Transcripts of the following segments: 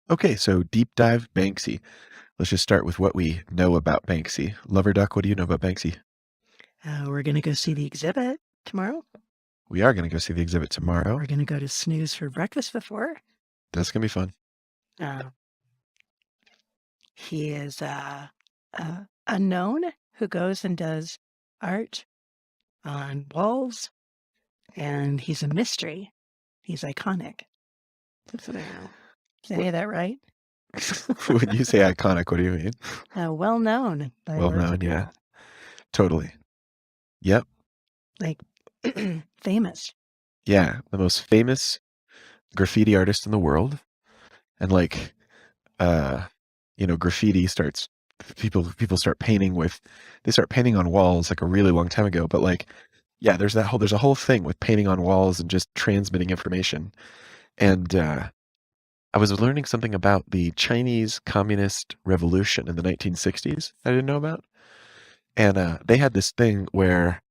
Okay, so deep dive Banksy. Let's just start with what we know about Banksy. Lover Duck, what do you know about Banksy? We're going to go see the exhibit tomorrow. We are going to go see the exhibit tomorrow. We're going to go to Snooze for breakfast before. That's going to be fun. Uh, he is unknown who goes and does art on walls, and he's a mystery. He's iconic. That's what I know. Is any of that right? When you say iconic, what do you mean? Well known by Well lots of known, people. yeah. Totally. Yep. Like famous. Yeah, the most famous graffiti artist in the world. And like uh graffiti starts people start painting with they start painting on walls like a really long time ago, but like yeah, there's a whole thing with painting on walls and just transmitting information. And I was learning something about the Chinese Communist Revolution in the 1960s I didn't know about. And they had this thing where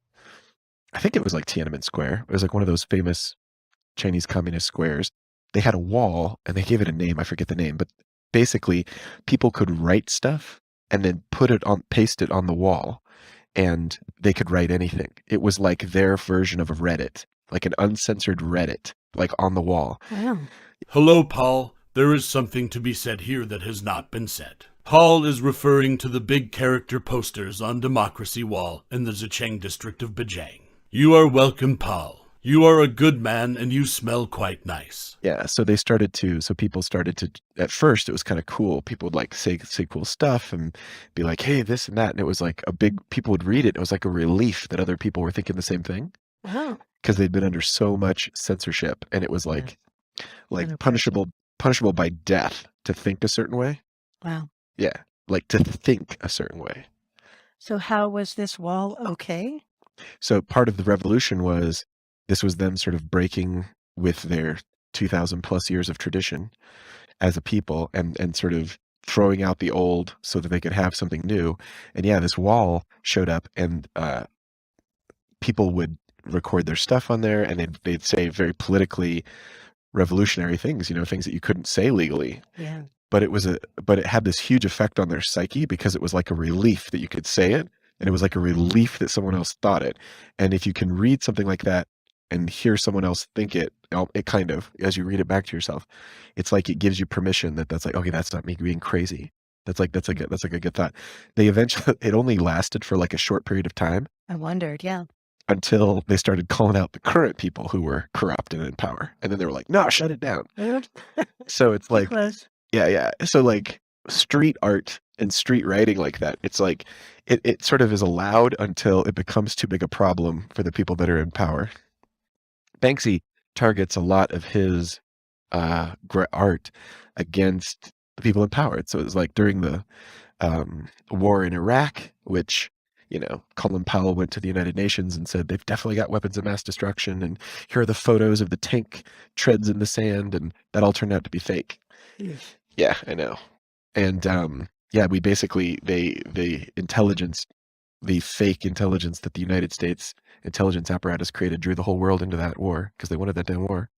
I think it was like Tiananmen Square. It was like one of those famous Chinese communist squares. They had a wall and they gave it a name. I forget the name, but basically people could write stuff and then paste it on the wall, and they could write anything. It was like their version of a Reddit, like an uncensored Reddit, like on the wall. Wow. Hello, Paul. There is something to be said here that has not been said. Paul is referring to the big character posters on Democracy Wall in the Zhejiang district of Beijing. You are welcome, Paul. You are a good man and you smell quite nice. Yeah, so people started to, at first it was kind of cool. People would like say cool stuff and be like, hey, this and that. And it was like people would read it. It was like a relief that other people were thinking the same thing Wow. because they'd been under so much censorship. And it was like Under pressure. punishable by death to think a certain way. Wow. Yeah, like to think a certain way. So how was this wall okay? So part of the revolution was this was them sort of breaking with their 2000 plus years of tradition as a people, and sort of throwing out the old so that they could have something new. And yeah, this wall showed up, and people would record their stuff on there, and they'd say very politically revolutionary things, things that you couldn't say legally. Yeah. But it had this huge effect on their psyche because it was like a relief that you could say it, and it was like a relief that someone else thought it. And if you can read something like that and hear someone else think it, it kind of, as you read it back to yourself, it's like it gives you permission that's like, okay, that's not me being crazy. That's like a good thought. They eventually it only lasted for like a short period of time I wondered, yeah. until they started calling out the current people who were corrupt and in power. And then they were like, no, shut it down. So it's like, Close. yeah. So like street art and street writing like that, it's like it sort of is allowed until it becomes too big a problem for the people that are in power. Banksy targets a lot of his art against the people in power. So it's like during the war in Iraq, which Colin Powell went to the United Nations and said they've definitely got weapons of mass destruction, and here are the photos of the tank treads in the sand, and that all turned out to be fake. Yes. Yeah, I know. And yeah, we basically the intelligence, the fake intelligence that the United States intelligence apparatus created, drew the whole world into that war because they wanted that damn war.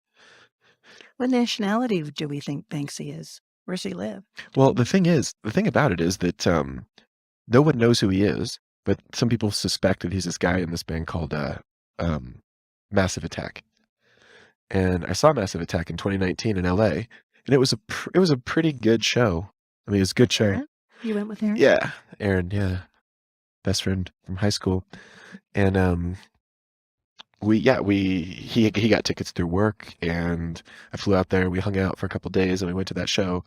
What nationality do we think Banksy is? Where's he live? Well, the thing about it is that no one knows who he is, but some people suspect that he's this guy in this band called Massive Attack. And I saw Massive Attack in 2019 in LA, and it was a pretty good show. I mean, it was a good show. Aaron? You went with Aaron? Yeah, Aaron, yeah, best friend from high school, and he got tickets through work, and I flew out there. We hung out for a couple days, and we went to that show,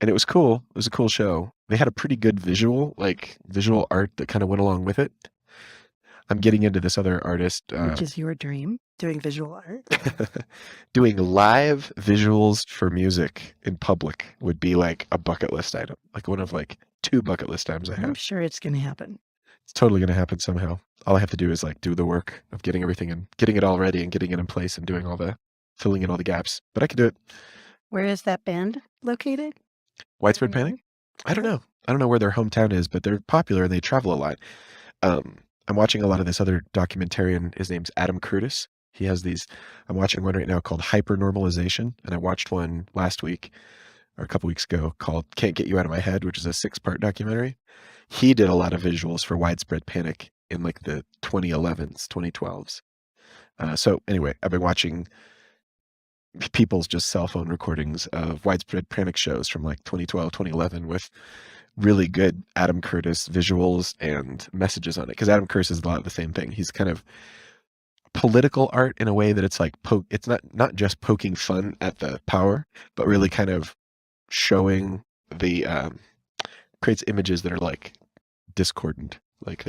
and it was cool. It was a cool show. They had a pretty good visual art that kind of went along with it. I'm getting into this other artist, Which is your dream, doing visual art? doing live visuals for music in public would be like a bucket list item, like one of like 2 bucket list items I I'm have. sure it's going to happen. It's totally going to happen somehow. All I have to do is like do the work of getting everything and getting it all ready and getting it in place and doing all the filling in all the gaps. But I can do it. Where is that band located? Widespread Panic? I don't know. I don't know where their hometown is, but they're popular and they travel a lot. I'm watching a lot of this other documentarian. His name's Adam Curtis. He has these. I'm watching one right now called Hypernormalization, and I watched one last week or a couple weeks ago called Can't Get You Out of My Head, which is a 6-part documentary. He did a lot of visuals for Widespread Panic in like the 2011s, 2012s. So anyway, I've been watching people's just cell phone recordings of Widespread Panic shows from like 2012, 2011 with really good Adam Curtis visuals and messages on it. Because Adam Curtis is a lot of the same thing. He's kind of political art in a way that it's like it's not just poking fun at the power, but really kind of showing the creates images that are like discordant. Like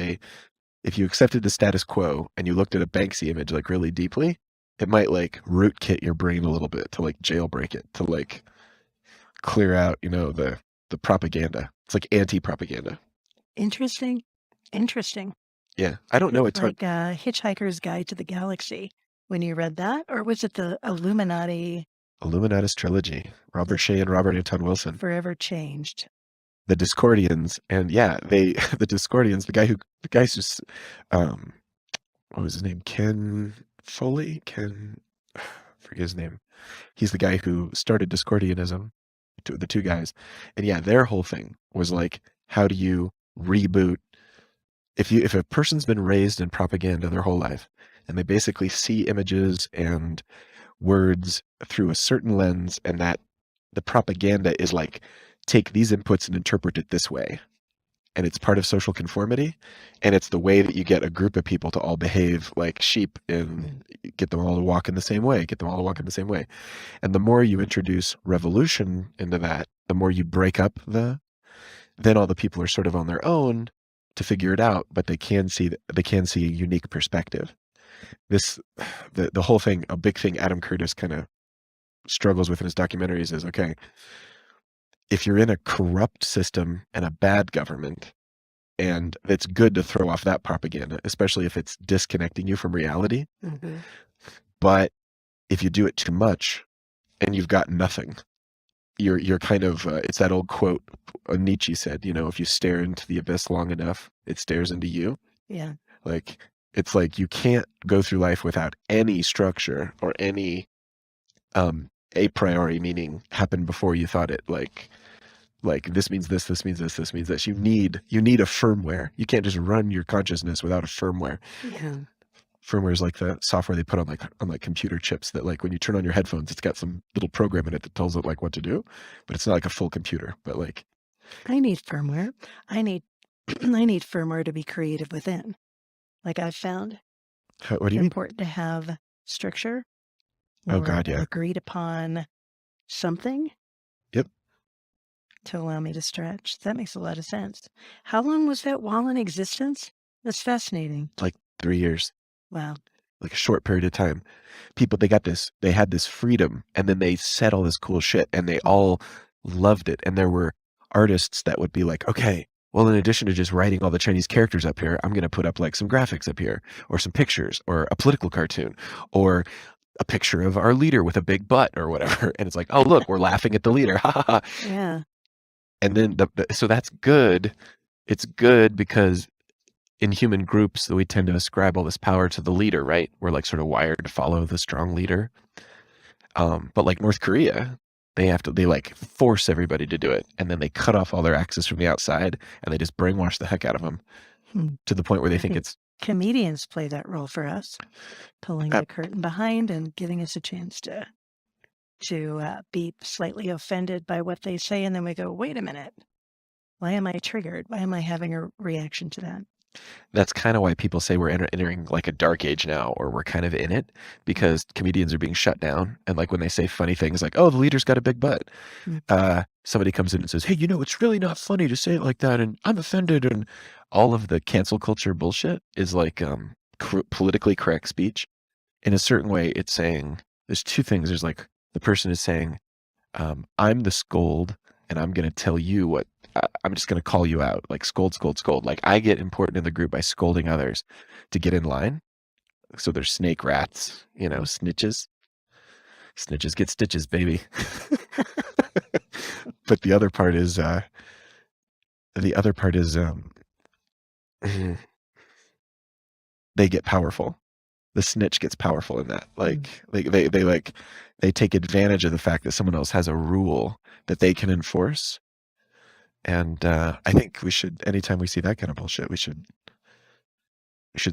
if you accepted the status quo and you looked at a Banksy image like really deeply, it might like rootkit your brain a little bit to like jailbreak it, to like clear out, the propaganda. It's like anti-propaganda. Interesting. Interesting. Yeah, I don't know. It's hard. Like Hitchhiker's Guide to the Galaxy. When you read that, or was it the Illuminatus Trilogy, Robert Shea and Robert Anton Wilson. Forever Changed? The Discordians, and yeah, the Discordians, the guy who's, what was his name? Ken Foley? Forget his name. He's the guy who started Discordianism, the two guys. And yeah, their whole thing was like, how do you reboot? If a person's been raised in propaganda their whole life, and they basically see images and words through a certain lens, and that the propaganda is like, take these inputs and interpret it this way, and it's part of social conformity, and it's the way that you get a group of people to all behave like sheep and get them all to walk in the same way, and the more you introduce revolution into that, the more you break up then all the people are sort of on their own to figure it out, but they can see a unique perspective. The whole thing, a big thing Adam Curtis kind of struggles with in his documentaries is, okay, if you're in a corrupt system and a bad government, and it's good to throw off that propaganda, especially if it's disconnecting you from reality. Mm-hmm. But if you do it too much and you've got nothing, you're kind of, it's that old quote Nietzsche said, if you stare into the abyss long enough, it stares into you. Yeah. Like, it's like you can't go through life without any structure or any a priori meaning happen before you thought it. Like this means this means this, this means this. You need a firmware. You can't just run your consciousness without a firmware. Yeah. Firmware is like the software they put on computer chips that, like, when you turn on your headphones, it's got some little program in it that tells it like what to do, but it's not like a full computer. But like, I need firmware. I need firmware to be creative within. Like I've found what do you mean? important to have structure. Oh God, yeah. Agreed upon something. Yep. To allow me to stretch. That makes a lot of sense. How long was that wall in existence? That's fascinating. Like 3 years. Wow. Like a short period of time. People, they had this freedom, and then they said all this cool shit, and they all loved it. And there were artists that would be like, okay, well, in addition to just writing all the Chinese characters up here, I'm going to put up like some graphics up here, or some pictures, or a political cartoon, or a picture of our leader with a big butt or whatever. And it's like, oh, look, we're laughing at the leader. Ha ha ha. Yeah. And then so that's good. It's good because in human groups, we tend to ascribe all this power to the leader, right? We're like sort of wired to follow the strong leader. But like North Korea, they like force everybody to do it. And then they cut off all their access from the outside, and they just brainwash the heck out of them to the point where they think it's... Comedians play that role for us, pulling the curtain behind and giving us a chance to be slightly offended by what they say. And then we go, wait a minute. Why am I triggered? Why am I having a reaction to that? That's kind of why people say we're entering like a dark age now, or we're kind of in it, because comedians are being shut down. And like when they say funny things like, oh, the leader's got a big butt, somebody comes in and says, hey, it's really not funny to say it like that, and I'm offended. And all of the cancel culture bullshit is like politically correct speech. In a certain way, it's saying there's two things. There's like, the person is saying, I'm the scold, and I'm going to tell you what, I'm just going to call you out, like scold, scold, scold. Like I get important in the group by scolding others to get in line. So there's snake rats, snitches. Snitches get stitches, baby. But the other part is, they get powerful. the snitch gets powerful in that. Like they take advantage of the fact that someone else has a rule that they can enforce. And I think we should, anytime we see that kind of bullshit, we should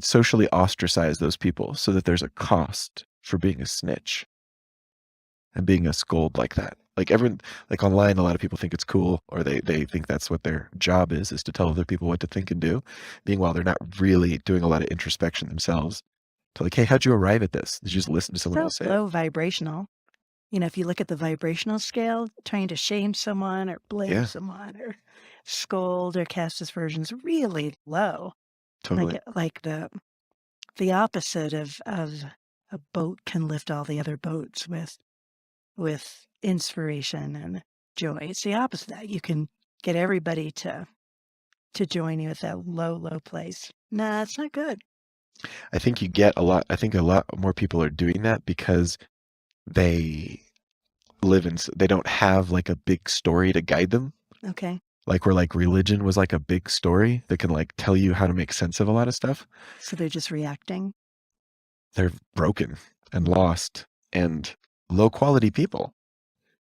socially ostracize those people so that there's a cost for being a snitch and being a scold like that. Like everyone, like online, a lot of people think it's cool, or they think that's what their job is to tell other people what to think and do. Meanwhile, they're not really doing a lot of introspection themselves. To like, hey, how'd you arrive at this? Did you just listen to someone So else say it? low vibrational. You know, if you look at the vibrational scale, trying to shame someone or blame Yeah, someone or scold or cast aspersions really low. totally. Like the opposite of a boat can lift all the other boats with inspiration and joy. It's the opposite of that. You can get everybody to join you at that low place. Nah, it's not good. I think I think a lot more people are doing that because they they don't have like a big story to guide them. Okay. Like where like religion was like a big story that can like tell you how to make sense of a lot of stuff. So they're just reacting. They're broken and lost and low quality people.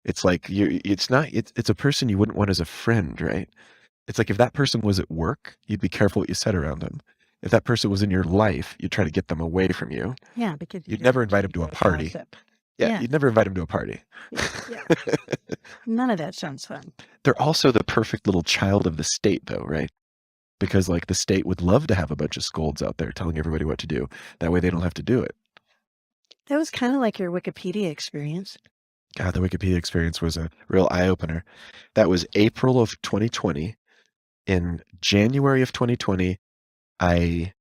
It's like it's a person you wouldn't want as a friend, right? It's like if that person was at work, you'd be careful what you said around them. If that person was in your life, you'd try to get them away from you. Yeah, because You'd never invite them to a party. gossip. Yeah, Yeah. you'd never invite them to a party. Yeah. None of that sounds fun. They're also the perfect little child of the state, though, right? Because like the state would love to have a bunch of scolds out there telling everybody what to do. That way they don't have to do it. That was kind of like your Wikipedia experience. God, the Wikipedia experience was a real eye opener. That was April of 2020. In January of 2020, I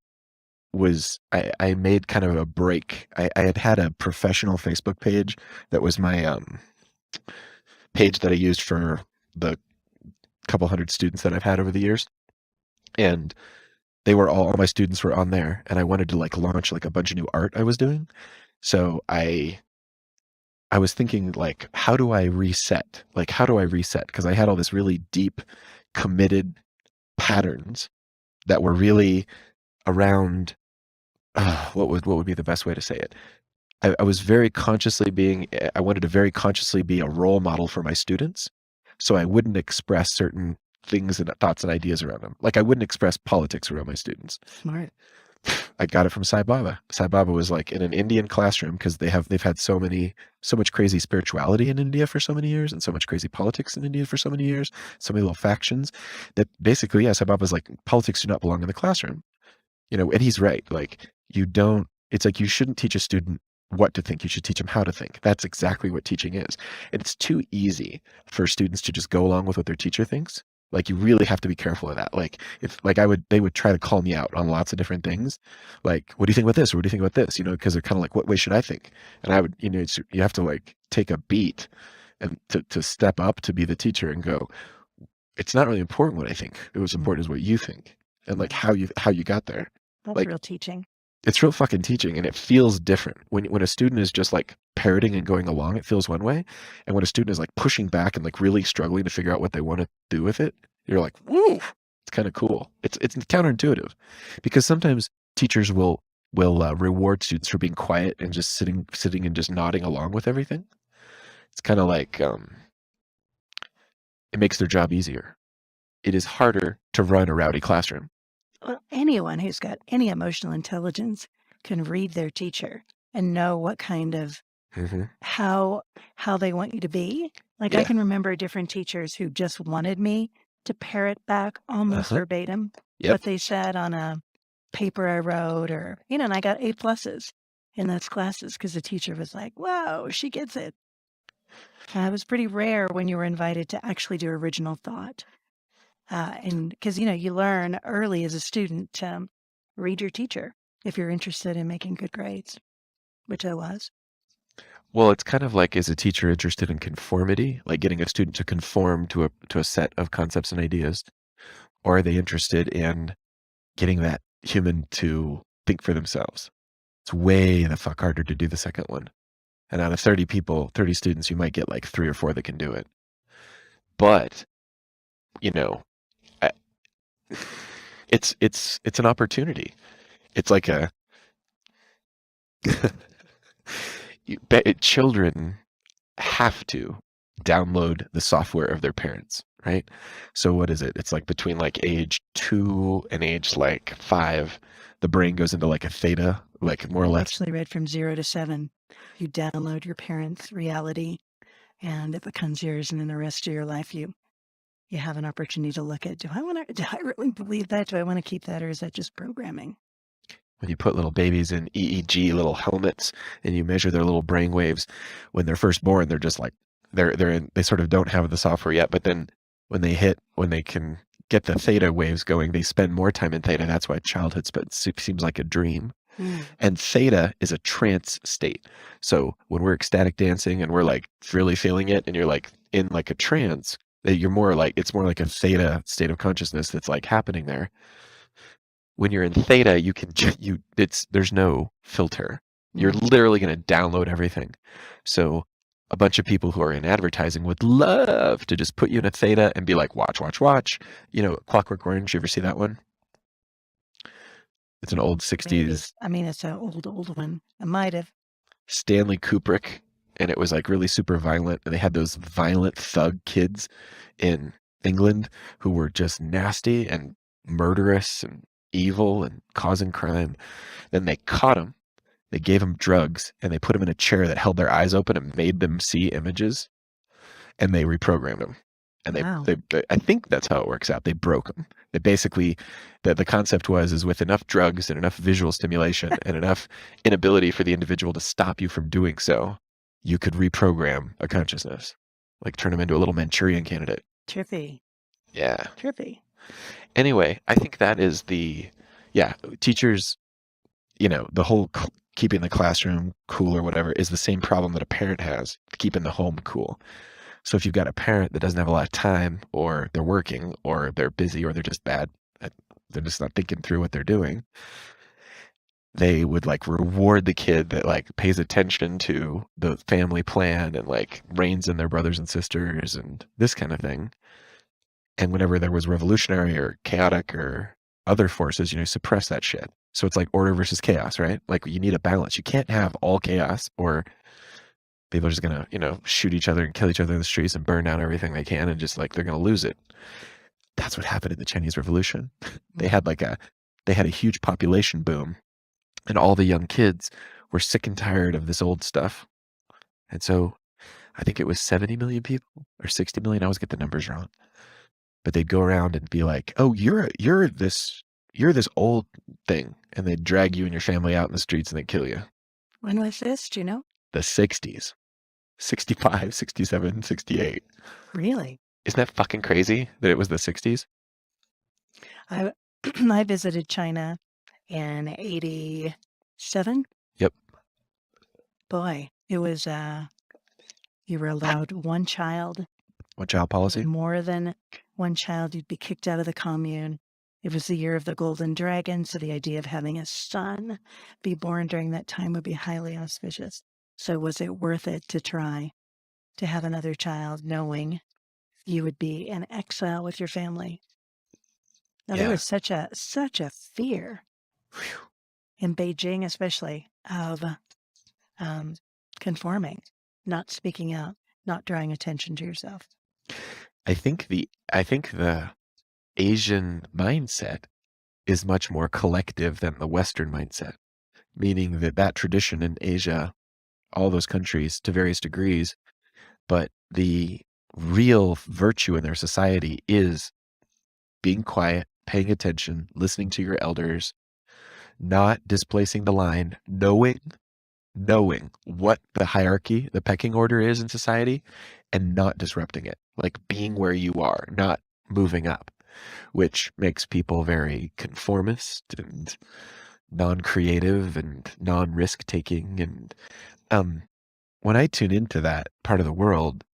I made kind of a break. I had a professional Facebook page that was my page that I used for the couple hundred students that I've had over the years. And they were all my students were on there, and I wanted to like launch like a bunch of new art I was doing. So I was thinking like, how do I reset? Like, how do I reset? Because I had all this really deep, committed patterns that were really around what would be the best way to say it? I was very consciously I wanted to very consciously be a role model for my students. So I wouldn't express certain things and thoughts and ideas around them. Like I wouldn't express politics around my students. Smart. I got it from Sai Baba. Sai Baba was like in an Indian classroom because they've had so much crazy spirituality in India for so many years and so much crazy politics in India for so many years, so many little factions that basically, yeah, Sai Baba's like politics do not belong in the classroom. You know, and he's right. Like it's like you shouldn't teach a student what to think. You should teach them how to think. That's exactly what teaching is. And it's too easy for students to just go along with what their teacher thinks. Like you really have to be careful of that. Like if like they would try to call me out on lots of different things. Like, what do you think about this? Or what do you think about this? You know, because they're kind of like, what way should I think? And I would, you know, you have to like take a beat and to step up to be the teacher and go, it's not really important what I think. It was important is what you think and like how you got there. That's Like real teaching. it's real fucking teaching, and it feels different when a student is just like parroting and going along. It feels one way, and when a student is like pushing back and like really struggling to figure out what they want to do with it, you're like, woo! It's kind of cool. It's counterintuitive, because sometimes teachers will reward students for being quiet and just sitting and just nodding along with everything. It's kind of like it makes their job easier. It is harder to run a rowdy classroom. Well, anyone who's got any emotional intelligence can read their teacher and know what kind of Mm-hmm. how they want you to be. Like I Yeah. can remember different teachers who just wanted me to parrot back almost verbatim Yep. what they said on a paper I wrote, or and I got A+ in those classes because the teacher was like, "Whoa, she gets it." It was pretty rare when you were invited to actually do original thought. And because, you learn early as a student to read your teacher if you're interested in making good grades, which I was. Well, it's kind of like, is a teacher interested in conformity, like getting a student to conform to a set of concepts and ideas, or are they interested in getting that human to think for themselves? It's way the fuck harder to do the second one. And out of 30 people, 30 students, you might get like 3 or 4 that can do it. But, you know, I, it's an opportunity. It's like Children have to download the software of their parents, right? So what is it? It's like between like age 2 and age like 5, the brain goes into like a theta, like more or I less. actually read from 0 to 7. You download your parents' reality and it becomes yours, and then the rest of your life you have an opportunity to look at, do I really believe that? Do I want to keep that, or is that just programming? When you put little babies in EEG little helmets and you measure their little brain waves when they're first born, they're just like they sort of don't have the software yet, but then when they can get the theta waves going, they spend more time in theta. That's why childhood seems like a dream. And theta is a trance state. So when we're ecstatic dancing and we're like really feeling it and you're like in like a trance, that you're more like, it's more like a theta state of consciousness that's like happening there. When you're in theta, there's no filter. You're literally going to download everything. So a bunch of people who are in advertising would love to just put you in a theta and be like, watch, watch, watch. You know, Clockwork Orange, you ever see that one? It's an old 60s. Maybe. I mean, it's an old one. I might have. Stanley Kubrick, and it was like really super violent. And they had those violent thug kids in England who were just nasty and murderous and evil and causing crime. Then they caught them, they gave them drugs, and they put them in a chair that held their eyes open and made them see images, and they reprogrammed them. And Wow. I think that's how it works out. They broke them. They basically, the concept is with enough drugs and enough visual stimulation and enough inability for the individual to stop you from doing so, you could reprogram a consciousness, like turn them into a little Manchurian candidate. Trippy. Yeah. Trippy. Anyway, I think that is teachers, the whole keeping the classroom cool or whatever is the same problem that a parent has, keeping the home cool. So if you've got a parent that doesn't have a lot of time, or they're working, or they're busy, or they're just bad, they're just not thinking through what they're doing, they would like reward the kid that like pays attention to the family plan and like reins in their brothers and sisters and this kind of thing. And whenever there was revolutionary or chaotic or other forces, suppress that shit. So it's like order versus chaos, right? Like you need a balance. You can't have all chaos, or people are just gonna, shoot each other and kill each other in the streets and burn down everything they can, and just like they're gonna lose it. That's what happened in the Chinese Revolution. They had a huge population boom, and all the young kids were sick and tired of this old stuff. And so I think it was 70 million people or 60 million. I always get the numbers wrong. But they'd go around and be like, "Oh, you're this old thing," and they'd drag you and your family out in the streets and they'd kill you. When was this? Do you know? The 60s. 65, 67, 68. Really? Isn't that fucking crazy that it was the 60s? I visited China in 87. Yep. Boy, it was you were allowed one child. One child policy? More than one child, you'd be kicked out of the commune. It was the year of the Golden Dragon, so the idea of having a son be born during that time would be highly auspicious. So was it worth it to try to have another child knowing you would be in exile with your family? Now, there was such a fear in Beijing, especially, of conforming, not speaking out, not drawing attention to yourself. I think the Asian mindset is much more collective than the Western mindset, meaning that tradition in Asia, all those countries to various degrees, but the real virtue in their society is being quiet, paying attention, listening to your elders, not displacing the line, knowing what the hierarchy, the pecking order is in society, and not disrupting it, like being where you are, not moving up, which makes people very conformist and non-creative and non-risk taking. And when I tune into that part of the world,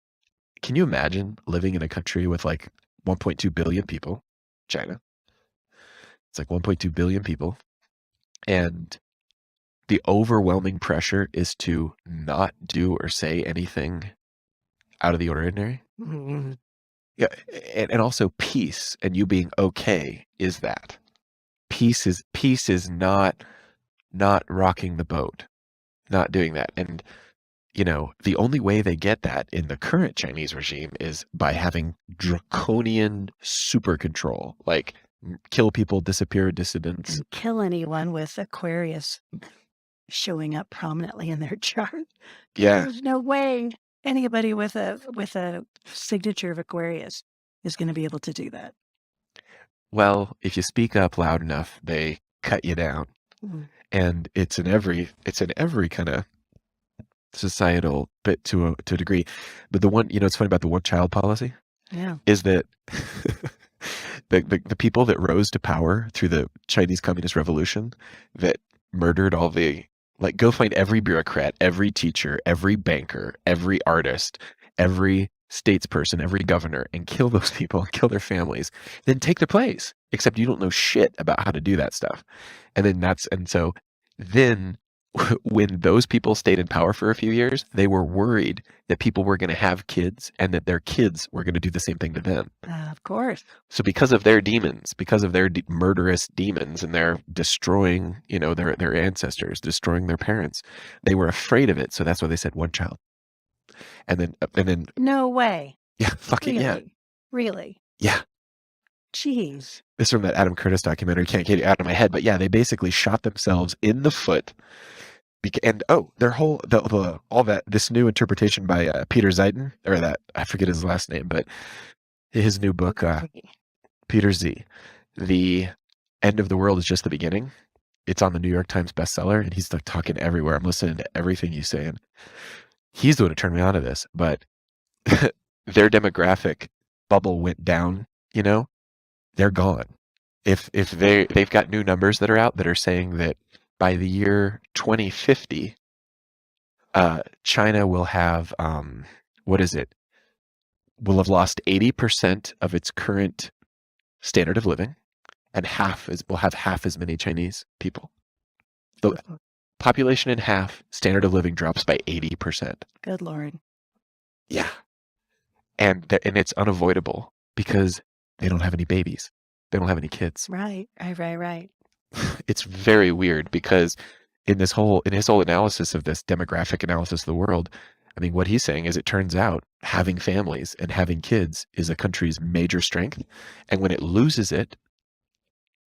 can you imagine living in a country with like 1.2 billion people, China? It's like 1.2 billion people, and the overwhelming pressure is to not do or say anything out of the ordinary. Mm-hmm. Yeah, and also peace and you being okay is that. Peace is not rocking the boat. not doing that. And you know, the only way they get that in the current Chinese regime is by having draconian super control, like kill people, disappear dissidents. Kill anyone with Aquarius showing up prominently in their chart. Yeah. There's no way anybody with a signature of Aquarius is going to be able to do that. Well, if you speak up loud enough, they cut you down. Mm. And it's in every kind of societal bit to a degree. But the one, you know, it's funny about the one child policy Yeah. is that the people that rose to power through the Chinese Communist Revolution that murdered all the, like, go find every bureaucrat, every teacher, every banker, every artist, every statesperson, every governor, and kill those people and kill their families, then take their place. Except you don't know shit about how to do that stuff. And so then when those people stayed in power for a few years, they were worried that people were going to have kids and that their kids were going to do the same thing to them. Of course. So because of their demons, because of their murderous demons, and they're destroying, you know, their ancestors, destroying their parents, they were afraid of it. So that's why they said one child. And then No way. yeah, fucking Really? yeah, Really? yeah. Jeez. This is from that Adam Curtis documentary. Can't get it out of my head, but yeah, they basically shot themselves in the foot. And their whole all that this new interpretation by Peter Zeidan, or that, I forget his last name, but his new book, Peter Z, The End of the World is Just the Beginning. It's on the New York Times bestseller, and he's like talking everywhere. I'm listening to everything he's saying. He's the one who turned me on to this, but their demographic bubble went down. You know, they're gone. If they've got new numbers that are out that are saying that by the year 2050, China will have what is it? Will have lost 80% of its current standard of living, and will have half as many Chinese people. The population in half, standard of living drops by 80%. Good Lord. Yeah, and it's unavoidable because they don't have any babies. They don't have any kids. Right. It's very weird because in his whole analysis of this demographic analysis of the world, I mean, what he's saying is it turns out having families and having kids is a country's major strength. And when it loses it,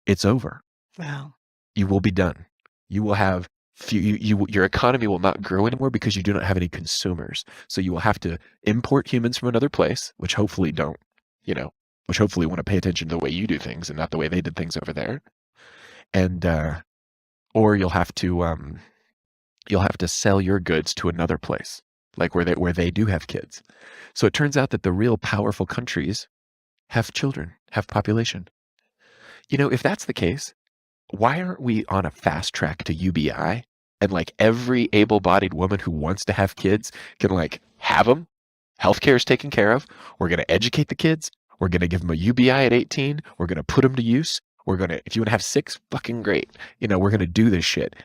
it's over. Wow. You will be done. You will have your economy will not grow anymore because you do not have any consumers. So you will have to import humans from another place, which hopefully don't, you know, which hopefully want to pay attention to the way you do things and not the way they did things over there. And or you'll have to sell your goods to another place, like where they do have kids. So it turns out that the real powerful countries have children, have population. You know, if that's the case, why aren't we on a fast track to UBI? And like every able-bodied woman who wants to have kids can like have them. Healthcare is taken care of. We're going to educate the kids. We're going to give them a UBI at 18. We're going to put them to use. If you want to have 6, fucking great. You know, we're going to do this shit.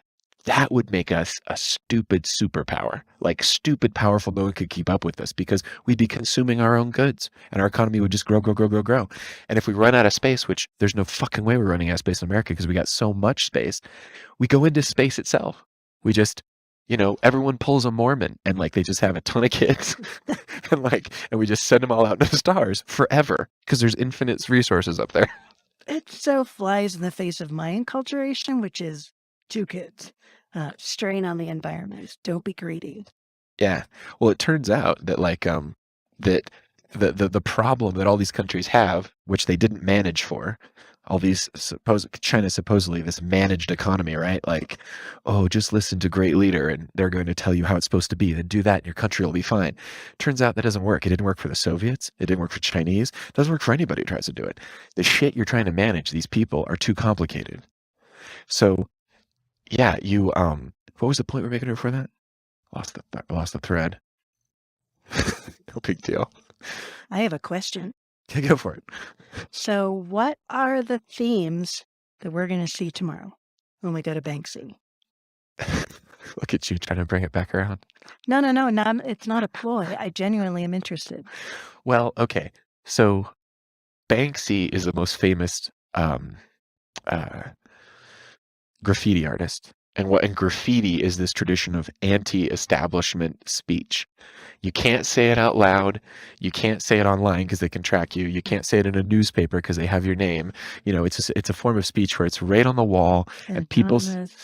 That would make us a stupid superpower, like stupid powerful. No one could keep up with us because we'd be consuming our own goods and our economy would just grow. And if we run out of space, which there's no fucking way we're running out of space in America because we got so much space, we go into space itself. We just, you know, everyone pulls a Mormon and like they just have a ton of kids and we just send them all out into the stars forever because there's infinite resources up there. It so flies in the face of my enculturation, which is 2 kids. Strain on the environment. Don't be greedy. Yeah. Well, it turns out that like that the problem that all these countries have, which they didn't manage for, all these China supposedly this managed economy, right? Like, oh, just listen to great leader and they're going to tell you how it's supposed to be. Then do that and your country will be fine. Turns out that doesn't work. It didn't work for the Soviets. It didn't work for Chinese. It doesn't work for anybody who tries to do it. The shit you're trying to manage, these people are too complicated. So yeah, you what was the point we're making before that? Lost the thread. No big deal. I have a question. Yeah, go for it. So what are the themes that we're going to see tomorrow when we go to Banksy? Look at you trying to bring it back around. No, it's not a ploy. I genuinely am interested. Well, okay. So Banksy is the most famous graffiti artist, And graffiti is this tradition of anti-establishment speech. You can't say it out loud. You can't say it online because they can track you. You can't say it in a newspaper because they have your name. It's a form of speech where it's right on the wall and Anonymous.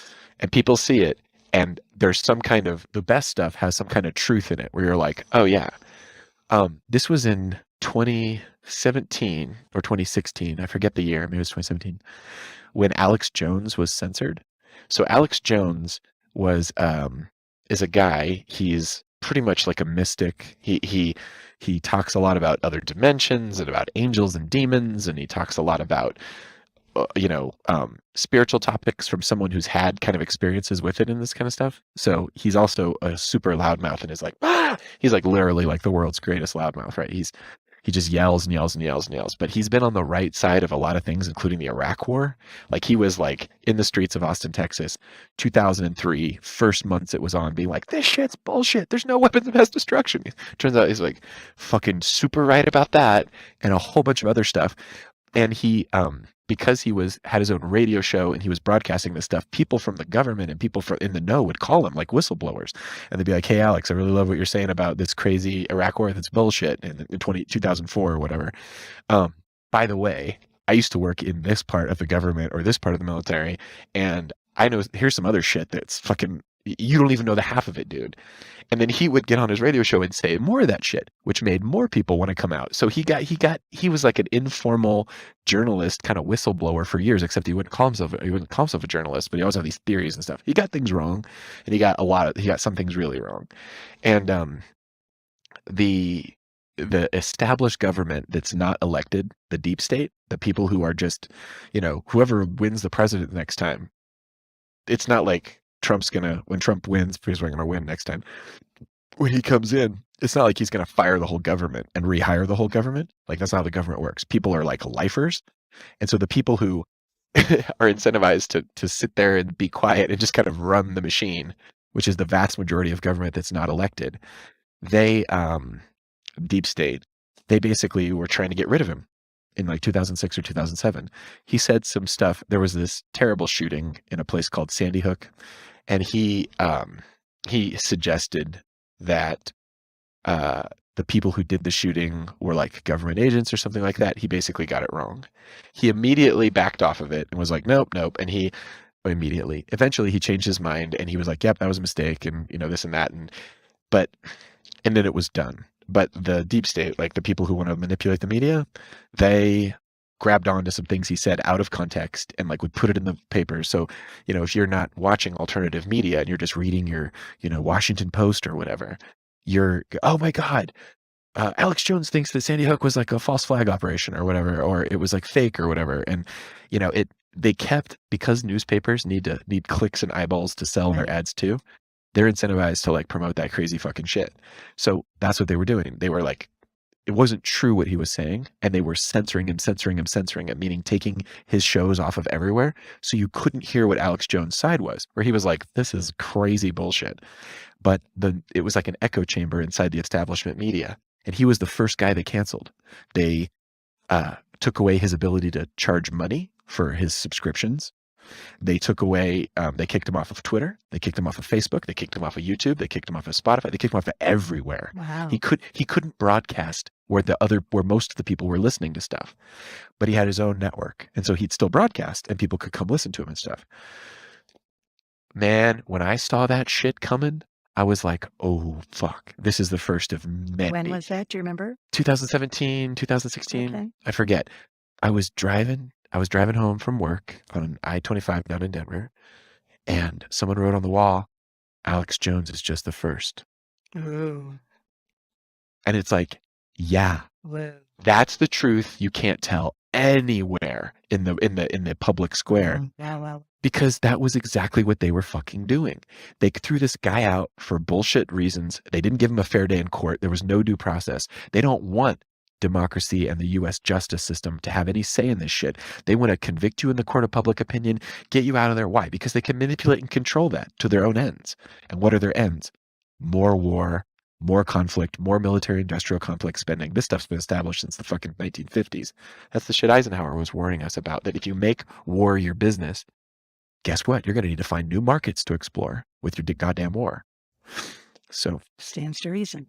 people see it, and there's some kind of the best stuff has some kind of truth in it where you're like, oh yeah. This was in 2017 or 2016. I forget the year. Maybe it was 2017 when Alex Jones was censored. So Alex Jones was is a guy. He's pretty much like a mystic. He talks a lot about other dimensions and about angels and demons, and he talks a lot about spiritual topics from someone who's had kind of experiences with it and this kind of stuff. So he's also a super loudmouth and is like, ah! He's like literally like the world's greatest loudmouth, right? He just yells and yells and yells and yells. But he's been on the right side of a lot of things, including the Iraq War. Like he was like in the streets of Austin, Texas, 2003, first months it was on, being like, this shit's bullshit. There's no weapons of mass destruction. Turns out he's like fucking super right about that and a whole bunch of other stuff. And he because he had his own radio show and he was broadcasting this stuff, people from the government and people in the know would call him like whistleblowers, and they'd be like, hey Alex, I really love what you're saying about this crazy Iraq war that's bullshit in 2004 or whatever. By the way, I used to work in this part of the government or this part of the military, and I know here's some other shit that's fucking, you don't even know the half of it, dude. And then he would get on his radio show and say more of that shit, which made more people want to come out. So he was like an informal journalist, kind of whistleblower for years, except he wouldn't call himself a journalist, but he always had these theories and stuff. He got things wrong, and he got some things really wrong. And the established government that's not elected, the deep state, the people who are just, whoever wins the president next time, it's not like when Trump wins, because we're gonna win next time. When he comes in, it's not like he's gonna fire the whole government and rehire the whole government. Like that's not how the government works. People are like lifers, and so the people who are incentivized to sit there and be quiet and just kind of run the machine, which is the vast majority of government that's not elected, they deep state, they basically were trying to get rid of him in like 2006 or 2007. He said some stuff. There was this terrible shooting in a place called Sandy Hook, and he suggested that the people who did the shooting were like government agents or something like that. He basically got it wrong. He immediately backed off of it and was like, nope. And eventually he changed his mind and he was like, yep, that was a mistake, and this and that, and then it was done. But the deep state, like the people who want to manipulate the media, they grabbed on to some things he said out of context and like would put it in the papers. So, if you're not watching alternative media and you're just reading your, Washington Post or whatever, oh my God, Alex Jones thinks that Sandy Hook was like a false flag operation or whatever, or it was like fake or whatever. And, because newspapers need clicks and eyeballs to sell their ads too. They're incentivized to like promote that crazy fucking shit. So that's what they were doing. They were like, it wasn't true what he was saying, and they were censoring him, meaning taking his shows off of everywhere. So you couldn't hear what Alex Jones' side was, where he was like, this is crazy bullshit. But it was like an echo chamber inside the establishment media. And he was the first guy they canceled. They took away his ability to charge money for his subscriptions. They took away, they kicked him off of Twitter. They kicked him off of Facebook. They kicked him off of YouTube. They kicked him off of Spotify. They kicked him off of everywhere. Wow. He couldn't broadcast where most of the people were listening to stuff, but he had his own network. And so he'd still broadcast and people could come listen to him and stuff. Man, when I saw that shit coming, I was like, oh, fuck. This is the first of many. When was that? Do you remember? 2017, 2016. Okay. I forget. I was driving home from work on I-25 down in Denver, and someone wrote on the wall, Alex Jones is just the first. Ooh. And it's like, yeah, Whoa. that's the truth you can't tell anywhere in the public square. Wow. Because that was exactly what they were fucking doing. They threw this guy out for bullshit reasons. They didn't give him a fair day in court. There was no due process. They don't want democracy and the U.S. justice system to have any say in this shit. They want to convict you in the court of public opinion, get you out of there. Why? Because they can manipulate and control that to their own ends. And what are their ends? More war, more conflict, more military-industrial complex spending. This stuff's been established since the fucking 1950s. That's the shit Eisenhower was warning us about, that if you make war your business, guess what? You're going to need to find new markets to explore with your goddamn war. So Stands to reason.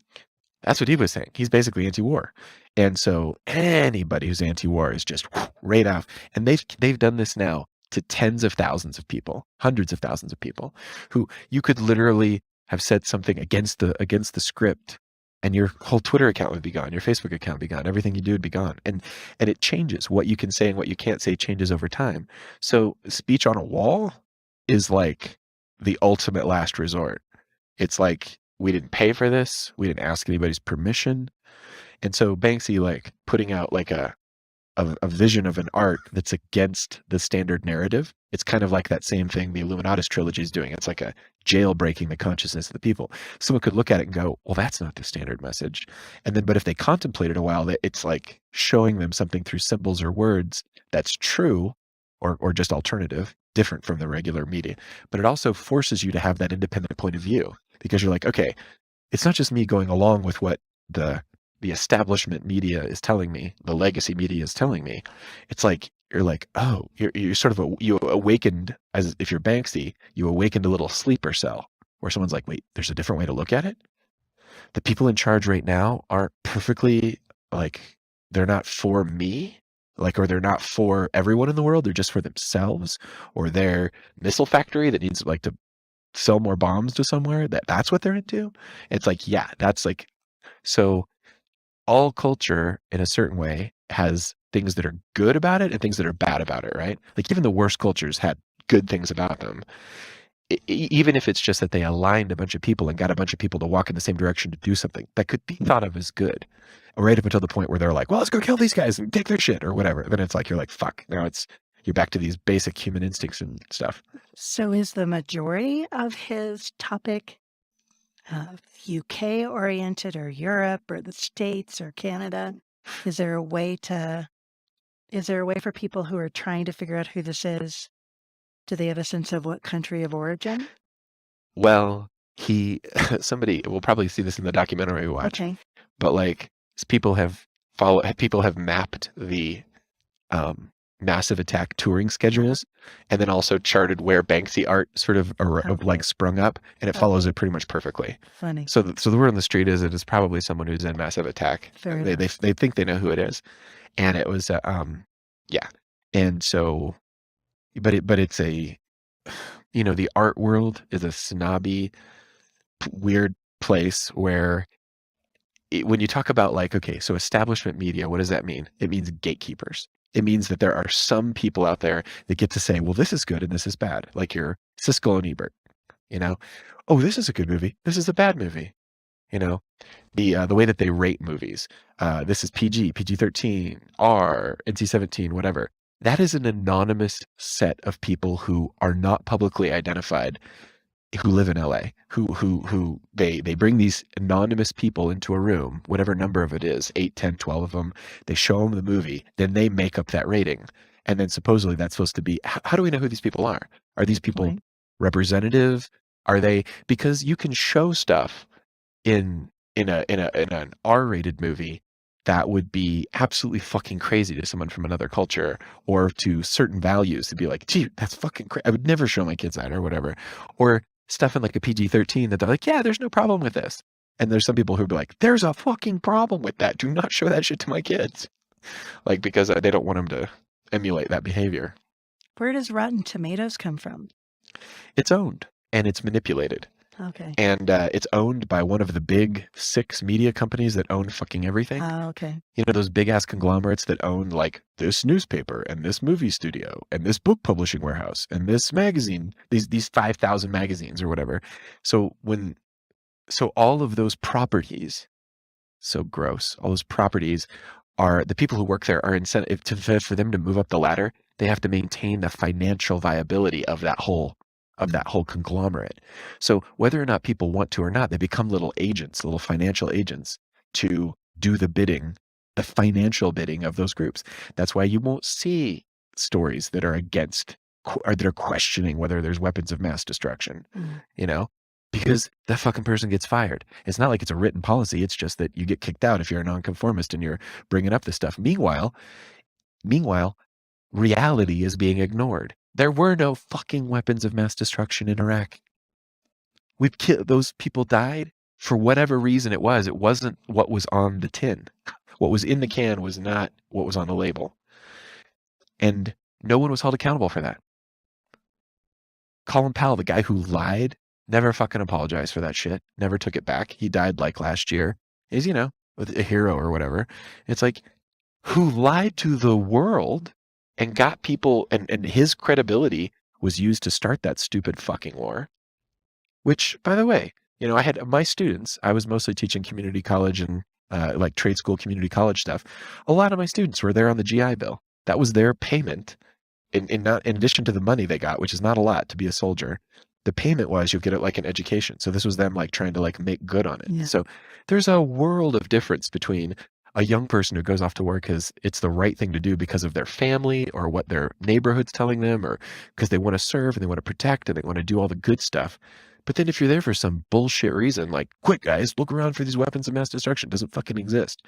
that's what he was saying. He's basically anti-war. And so anybody who's anti-war is just right off. And they've done this now to tens of thousands of people, hundreds of thousands of people, who you could literally have said something against the script, and your whole Twitter account would be gone, your Facebook account would be gone, everything you do would be gone. And it changes. What you can say and what you can't say changes over time. So speech on a wall is like the ultimate last resort. It's like, we didn't pay for this. We didn't ask anybody's permission. And so Banksy, like, putting out like a vision of an art that's against the standard narrative. It's kind of like that same thing the Illuminatus trilogy is doing. It's like a jailbreaking the consciousness of the people. Someone could look at it and go, well, that's not the standard message. And then, but if they contemplate it a while, that it's like showing them something through symbols or words that's true, or just alternative, different from the regular media. But it also forces you to have that independent point of view, because you're like, okay, it's not just me going along with what the establishment media is telling me, the legacy media is telling me. It's like, you're like, oh, you're sort of you awakened, as if you're Banksy, you awakened a little sleeper cell where someone's like, wait, there's a different way to look at it. The people in charge right now aren't perfectly, like, they're not for me, like, or they're not for everyone in the world. They're just for themselves, or their missile factory that needs like to sell more bombs to somewhere. That's what they're into. It's like, yeah, that's like, so all culture in a certain way has things that are good about it and things that are bad about it, right? Like, even the worst cultures had good things about them. Even if it's just that they aligned a bunch of people and got a bunch of people to walk in the same direction to do something that could be thought of as good, right up until the point where they're like, well, let's go kill these guys and take their shit or whatever. Then it's like, you're like, fuck, now you're back to these basic human instincts and stuff. So is the majority of his topic UK oriented, or Europe, or the States, or Canada? Is there a way for people who are trying to figure out who this is? Do they have a sense of what country of origin? Well, somebody will probably see this in the documentary we watch. Okay. But like, people have mapped the Massive Attack touring schedules, and then also charted where Banksy art sort of like sprung up, and it follows it pretty much perfectly. Funny. So the word on the street is, it is probably someone who's in Massive Attack. They think they know who it is, and it was yeah. And so, but it's a, the art world is a snobby, weird place where when you talk about, like, okay, so establishment media, what does that mean? It means gatekeepers. It means that there are some people out there that get to say, well, this is good and this is bad. Like your Siskel and Ebert, oh, this is a good movie, this is a bad movie. The way that they rate movies, this is PG, PG-13, R, NC-17, whatever. That is an anonymous set of people who are not publicly identified, who live in LA, who they bring these anonymous people into a room, whatever number of it is, 8, 10, 12 of them. They show them the movie, then they make up that rating. And then supposedly that's supposed to be, how do we know who these people are? Are these people representative? Are they, because you can show stuff in an R-rated movie that would be absolutely fucking crazy to someone from another culture, or to certain values, to be like, gee, that's fucking crazy. I would never show my kids that, or whatever. Or stuff in like a PG-13 that they're like, yeah, there's no problem with this. And there's some people who be like, there's a fucking problem with that. Do not show that shit to my kids. Like, because they don't want them to emulate that behavior. Where does Rotten Tomatoes come from? It's owned and it's manipulated. Okay. And it's owned by one of the big 6 media companies that own fucking everything. Oh, okay. Those big ass conglomerates that own like this newspaper and this movie studio and this book publishing warehouse and this magazine, these 5,000 magazines or whatever. So all of those properties, so gross, all those properties are, the people who work there are incentive for them to move up the ladder. They have to maintain the financial viability of that whole conglomerate. So whether or not people want to or not, they become little agents, little financial agents, to do the bidding, the financial bidding of those groups. That's why you won't see stories that are against, or that are questioning whether there's weapons of mass destruction, because that fucking person gets fired. It's not like it's a written policy. It's just that you get kicked out if you're a nonconformist and you're bringing up this stuff. Meanwhile, reality is being ignored. There were no fucking weapons of mass destruction in Iraq. We've killed, those people died for whatever reason it was. It wasn't what was on the tin. What was in the can was not what was on the label. And no one was held accountable for that. Colin Powell, the guy who lied, never fucking apologized for that shit. Never took it back. He died like last year. Is, a hero or whatever. It's like, who lied to the world and got people, and his credibility was used to start that stupid fucking war. Which, by the way, I had my students, I was mostly teaching community college and like trade school community college stuff. A lot of my students were there on the GI Bill. That was their payment. In addition to the money they got, which is not a lot to be a soldier, the payment was you'll get it like an education. So this was them like trying to like make good on it. Yeah. So there's a world of difference between a young person who goes off to war because it's the right thing to do because of their family or what their neighborhood's telling them, or because they want to serve and they want to protect and they want to do all the good stuff. But then if you're there for some bullshit reason, like, quick guys, look around for these weapons of mass destruction, doesn't fucking exist.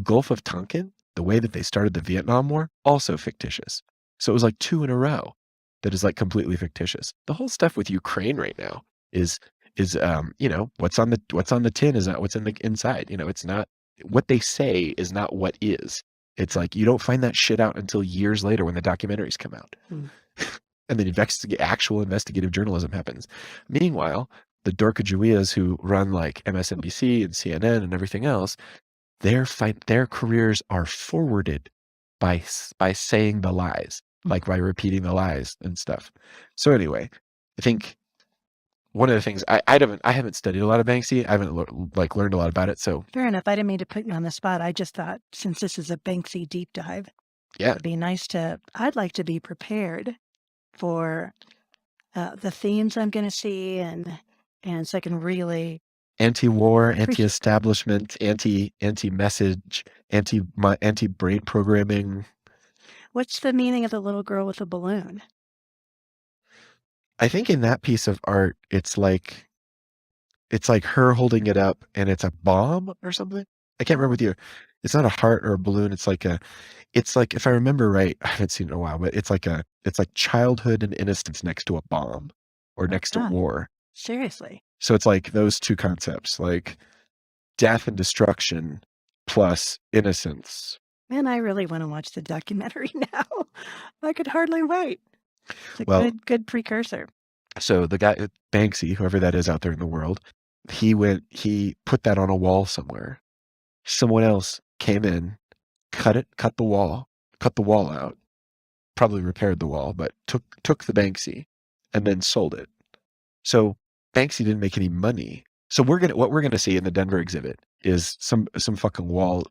Gulf of Tonkin, the way that they started the Vietnam War, also fictitious. So it was like 2 in a row that is like completely fictitious. The whole stuff with Ukraine right now is what's on the tin is not what's in the inside. It's not what they say is not what is. It's like you don't find that shit out until years later when the documentaries come out. And then actual investigative journalism happens. Meanwhile, the Dorkajawiyas who run like MSNBC and CNN and everything else, their careers are forwarded by saying the lies, like by repeating the lies and stuff. So anyway, I think one of the things I haven't studied a lot of Banksy. I haven't learned a lot about it. So fair enough. I didn't mean to put you on the spot. I just thought since this is a Banksy deep dive, yeah, it'd be nice I'd like to be prepared for the themes I'm going to see, and so I can really anti-war, anti-establishment, anti-message, anti-brain programming. What's the meaning of the little girl with a balloon? I think in that piece of art, it's like her holding it up and it's a bomb or something. I can't remember with you. It's not a heart or a balloon. It's like if I remember right, I haven't seen it in a while, but it's like childhood and innocence next to a bomb or next to war. Seriously. So it's like those two concepts, like death and destruction plus innocence. Man, I really want to watch the documentary now. I could hardly wait. It's a good precursor. So the guy, Banksy, whoever that is out there in the world, he put that on a wall somewhere. Someone else came in, cut the wall out, probably repaired the wall, but took the Banksy and then sold it. So Banksy didn't make any money. So what we're gonna see in the Denver exhibit is some fucking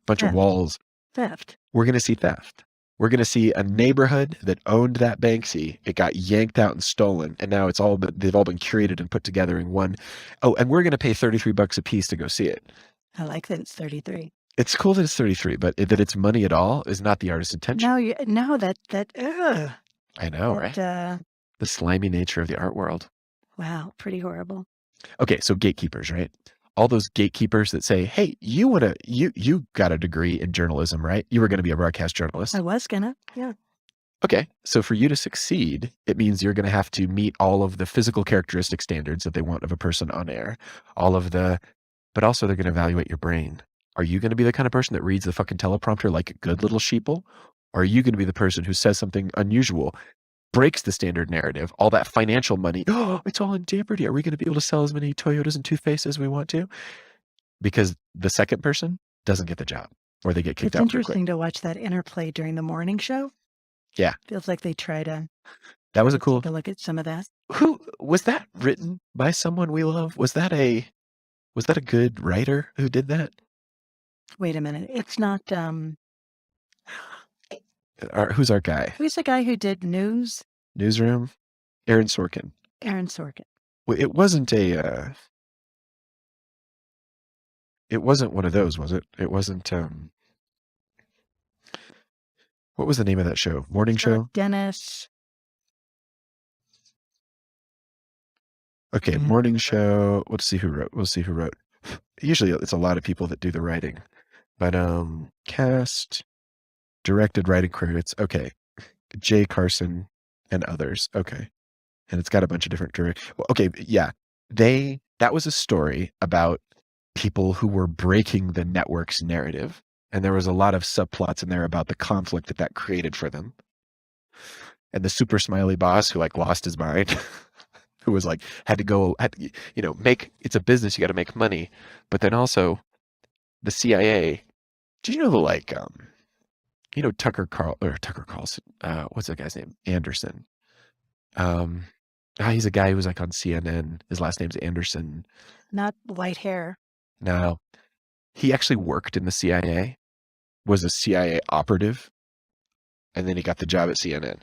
bunch of walls. Theft. We're gonna see theft. We're gonna see a neighborhood that owned that Banksy. It got yanked out and stolen, and now they've all been curated and put together in one. Oh, and we're gonna pay $33 a piece to go see it. I like that it's 33. It's cool that it's 33, but that it's money at all is not the artist's intention. No, that. I know, right? The slimy nature of the art world. Wow, pretty horrible. Okay, so gatekeepers, right? All those gatekeepers that say, "Hey, you got a degree in journalism, right? You were going to be a broadcast journalist." I was gonna, yeah. Okay, so for you to succeed, it means you're going to have to meet all of the physical characteristic standards that they want of a person on air. But also they're going to evaluate your brain. Are you going to be the kind of person that reads the fucking teleprompter like a good little sheeple? Or are you going to be the person who says something unusual, breaks the standard narrative, all that financial money? Oh, it's all in jeopardy. Are we going to be able to sell as many Toyotas and toothpaste as we want to? Because the second person doesn't get the job, or they get kicked out. It's interesting to watch that interplay during the morning show. Yeah. Feels like they try to. That was a cool. Take a look at some of that. Who was that written by someone we love? Was that a good writer who did that? Wait a minute. It's not. Who's our guy? Who's the guy who did Newsroom? Aaron Sorkin. Well, it wasn't it wasn't one of those, was it? It wasn't. What was the name of that show? Morning show? Dennis. Okay, morning show. We'll see who wrote. Usually it's a lot of people that do the writing. But cast, directed, writing credits. Okay. Jay Carson, and others. Okay. And it's got a bunch of different well, okay, yeah. That was a story about people who were breaking the network's narrative. And there was a lot of subplots in there about the conflict that that created for them. And the super smiley boss who like lost his mind, who was like had to, you know, make it's a business, you got to make money. But then also the CIA. Did you know the like you know Tucker Carlson, what's that guy's name? Anderson. Um he's a guy who was like on CNN. His last name's Anderson. Not white hair. Now, he actually worked in the CIA, was a CIA operative, and then he got the job at CNN.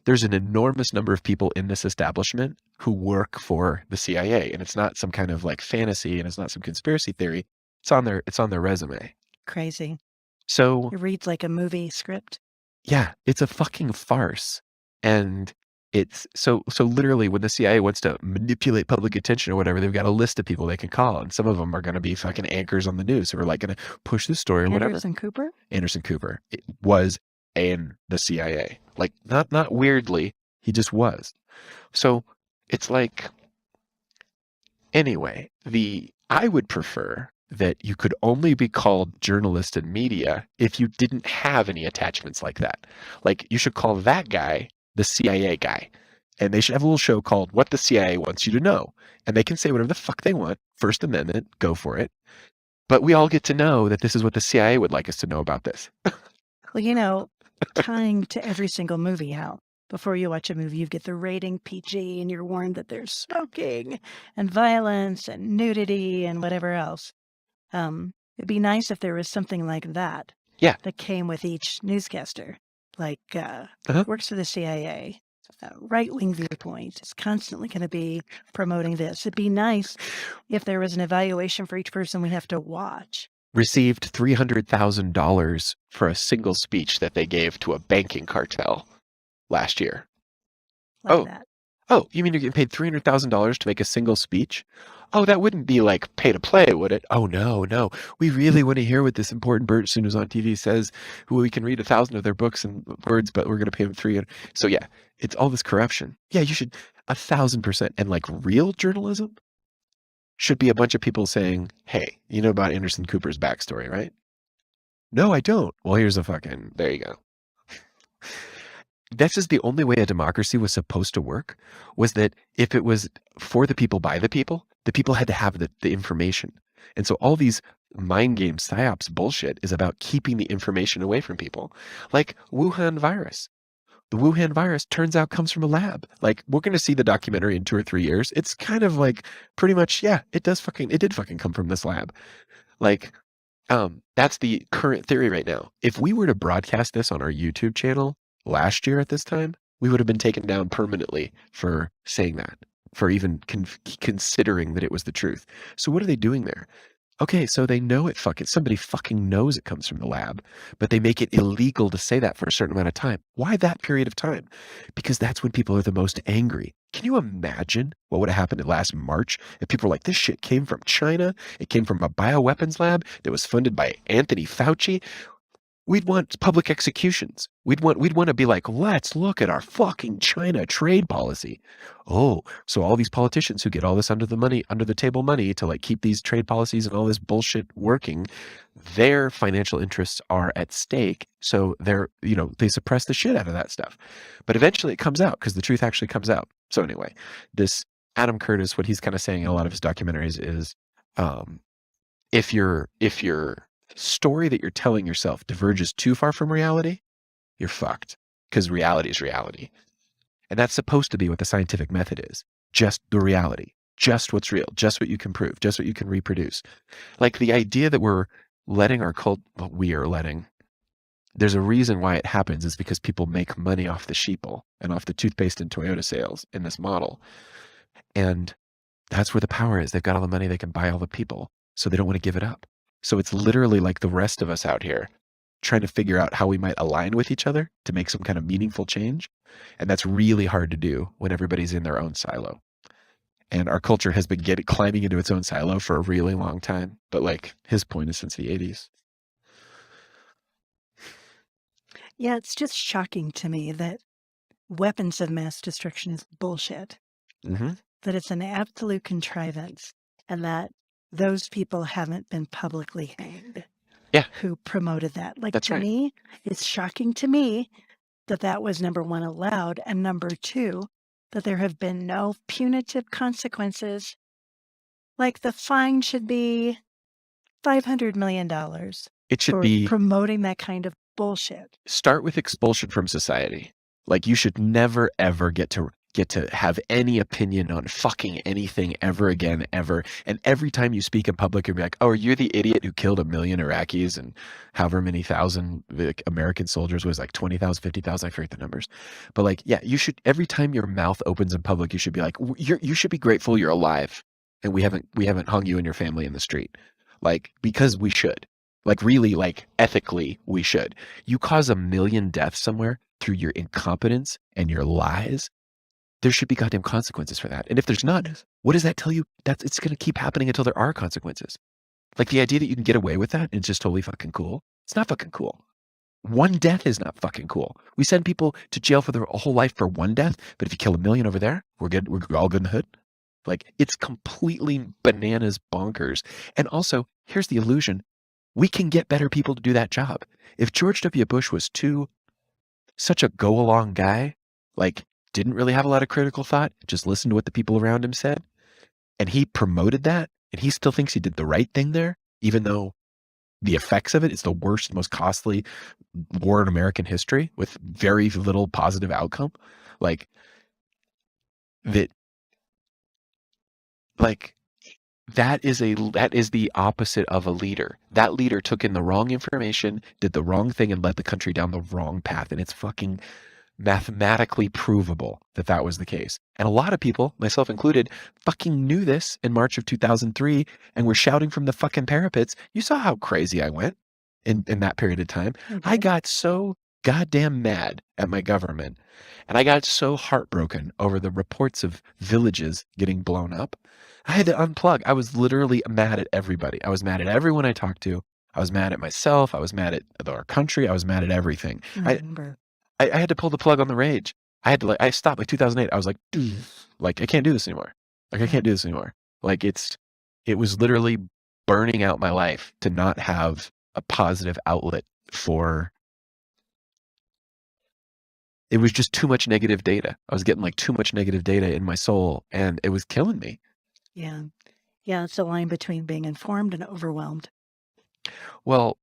There's an enormous number of people in this establishment who work for the CIA, and it's not some kind of like fantasy, and it's not some conspiracy theory. It's on their resume. Crazy. So It reads like a movie script. yeah, it's a fucking farce. And it's so literally when the CIA wants to manipulate public attention or whatever, they've got a list of people they can call. And some of them are going to be fucking anchors on the news who are like going to push this story or whatever. Anderson Cooper? Anderson Cooper was in the CIA. Like not weirdly, he just was. So it's like, anyway, I would prefer that you could only be called journalist and media if you didn't have any attachments like that. Like you should call that guy the CIA guy. And they should have a little show called What the CIA Wants You to Know. And they can say whatever the fuck they want. First Amendment, go for it. But we all get to know that this is what the CIA would like us to know about this. Well, you know, tying to every single movie, how before you watch a movie, you get the rating PG and you're warned that there's smoking and violence and nudity and whatever else. It'd be nice if there was something like that. Yeah. That came with each newscaster, like Uh-huh. works for the CIA, right-wing viewpoint is constantly going to be promoting this. It'd be nice if there was an evaluation for each person we have to watch. Received $300,000 for a single speech that they gave to a banking cartel last year. Like that. Oh, you mean you're getting paid $300,000 to make a single speech? Oh, that wouldn't be like pay to play, would it? Oh, no. We really want to hear what this important person who's on TV says, who we can read 1,000 of their books and words, but we're going to pay them 300. So yeah, it's all this corruption. Yeah, you should 1,000%. And like real journalism should be a bunch of people saying, hey, you know about Anderson Cooper's backstory, right? No, I don't. Well, here's there you go. That's just the only way a democracy was supposed to work, was that if it was for the people by the people had to have the information. And so all these mind games, psyops bullshit is about keeping the information away from people. Like Wuhan virus. The Wuhan virus turns out comes from a lab. Like we're going to see the documentary in 2 or 3 years. It's kind of like pretty much, yeah, it did fucking come from this lab. Like, that's the current theory right now. If we were to broadcast this on our YouTube channel last year at this time, we would have been taken down permanently for saying that, for even considering that it was the truth. So what are they doing there? Okay, so they know somebody fucking knows it comes from the lab, but they make it illegal to say that for a certain amount of time. Why that period of time? Because that's when people are the most angry. Can you imagine what would have happened in last March if people were like, this shit came from China, it came from a bioweapons lab that was funded by Anthony Fauci? We'd want public executions. We'd want to be like, let's look at our fucking China trade policy. Oh, so all these politicians who get all this under the table money to like keep these trade policies and all this bullshit working, their financial interests are at stake. So they suppress the shit out of that stuff. But eventually it comes out because the truth actually comes out. So anyway, this Adam Curtis, what he's kind of saying in a lot of his documentaries is, if your story that you're telling yourself diverges too far from reality, you're fucked, because reality is reality. And that's supposed to be what the scientific method is. Just the reality, just what's real, just what you can prove, just what you can reproduce. Like the idea that there's a reason why it happens is because people make money off the sheeple and off the toothpaste and Toyota sales in this model. And that's where the power is. They've got all the money, they can buy all the people, so they don't want to give it up. So it's literally like the rest of us out here trying to figure out how we might align with each other to make some kind of meaningful change. And that's really hard to do when everybody's in their own silo. And our culture has been climbing into its own silo for a really long time. But like his point is since the 80s. Yeah, it's just shocking to me that weapons of mass destruction is bullshit, Mm-hmm. that it's an absolute contrivance, and that those people haven't been publicly hanged. Yeah. Who promoted that. Like, That's to right. me, it's shocking to me that that was number one, allowed, and number two, that there have been no punitive consequences. Like, the fine should be $500 million It should for be promoting that kind of bullshit. start with expulsion from society. Like, you should never ever get to have any opinion on fucking anything ever again, ever. And every time you speak in public, you'll be like, oh, are you the idiot who killed 1 million Iraqis and however many thousand American soldiers, was like 20,000, 50,000, I forget the numbers. But like, yeah, you should, every time your mouth opens in public, you should be like, you should be grateful you're alive and we haven't hung you and your family in the street. Like, because we should. Like, really, like, ethically, we should. You cause 1 million deaths somewhere through your incompetence and your lies, there should be goddamn consequences for that. And if there's not, what does that tell you? It's going to keep happening until there are consequences. Like, the idea that you can get away with that and it's just totally fucking cool. It's not fucking cool. One death is not fucking cool. We send people to jail for their whole life for one death, but if you kill 1 million over there, we're good. We're all good in the hood. Like, it's completely bananas bonkers. And also, here's the illusion. We can get better people to do that job. If George W. Bush was such a go-along guy, like, didn't really have a lot of critical thought, just listened to what the people around him said, and he promoted that, and he still thinks he did the right thing there, even though the effects of it is the worst, most costly war in American history with very little positive outcome. Like, that, like, that is the opposite of a leader. That leader took in the wrong information, did the wrong thing, and led the country down the wrong path. And it's fucking mathematically provable that that was the case. And a lot of people, myself included, fucking knew this in March of 2003 and were shouting from the fucking parapets. You saw how crazy I went in that period of time. I got so goddamn mad at my government, and I got so heartbroken over the reports of villages getting blown up. I had to unplug. I was literally mad at everybody. I was mad at everyone I talked to. I was mad at myself. I was mad at our country. I was mad at everything. I remember. I had to pull the plug on the rage. I stopped like 2008. I was like, like, I can't do this anymore. Like, I can't do this anymore. Like, it was literally burning out my life to not have a positive outlet for, it was just too much negative data. I was getting like too much negative data in my soul, and it was killing me. Yeah. Yeah, it's a line between being informed and overwhelmed. Well,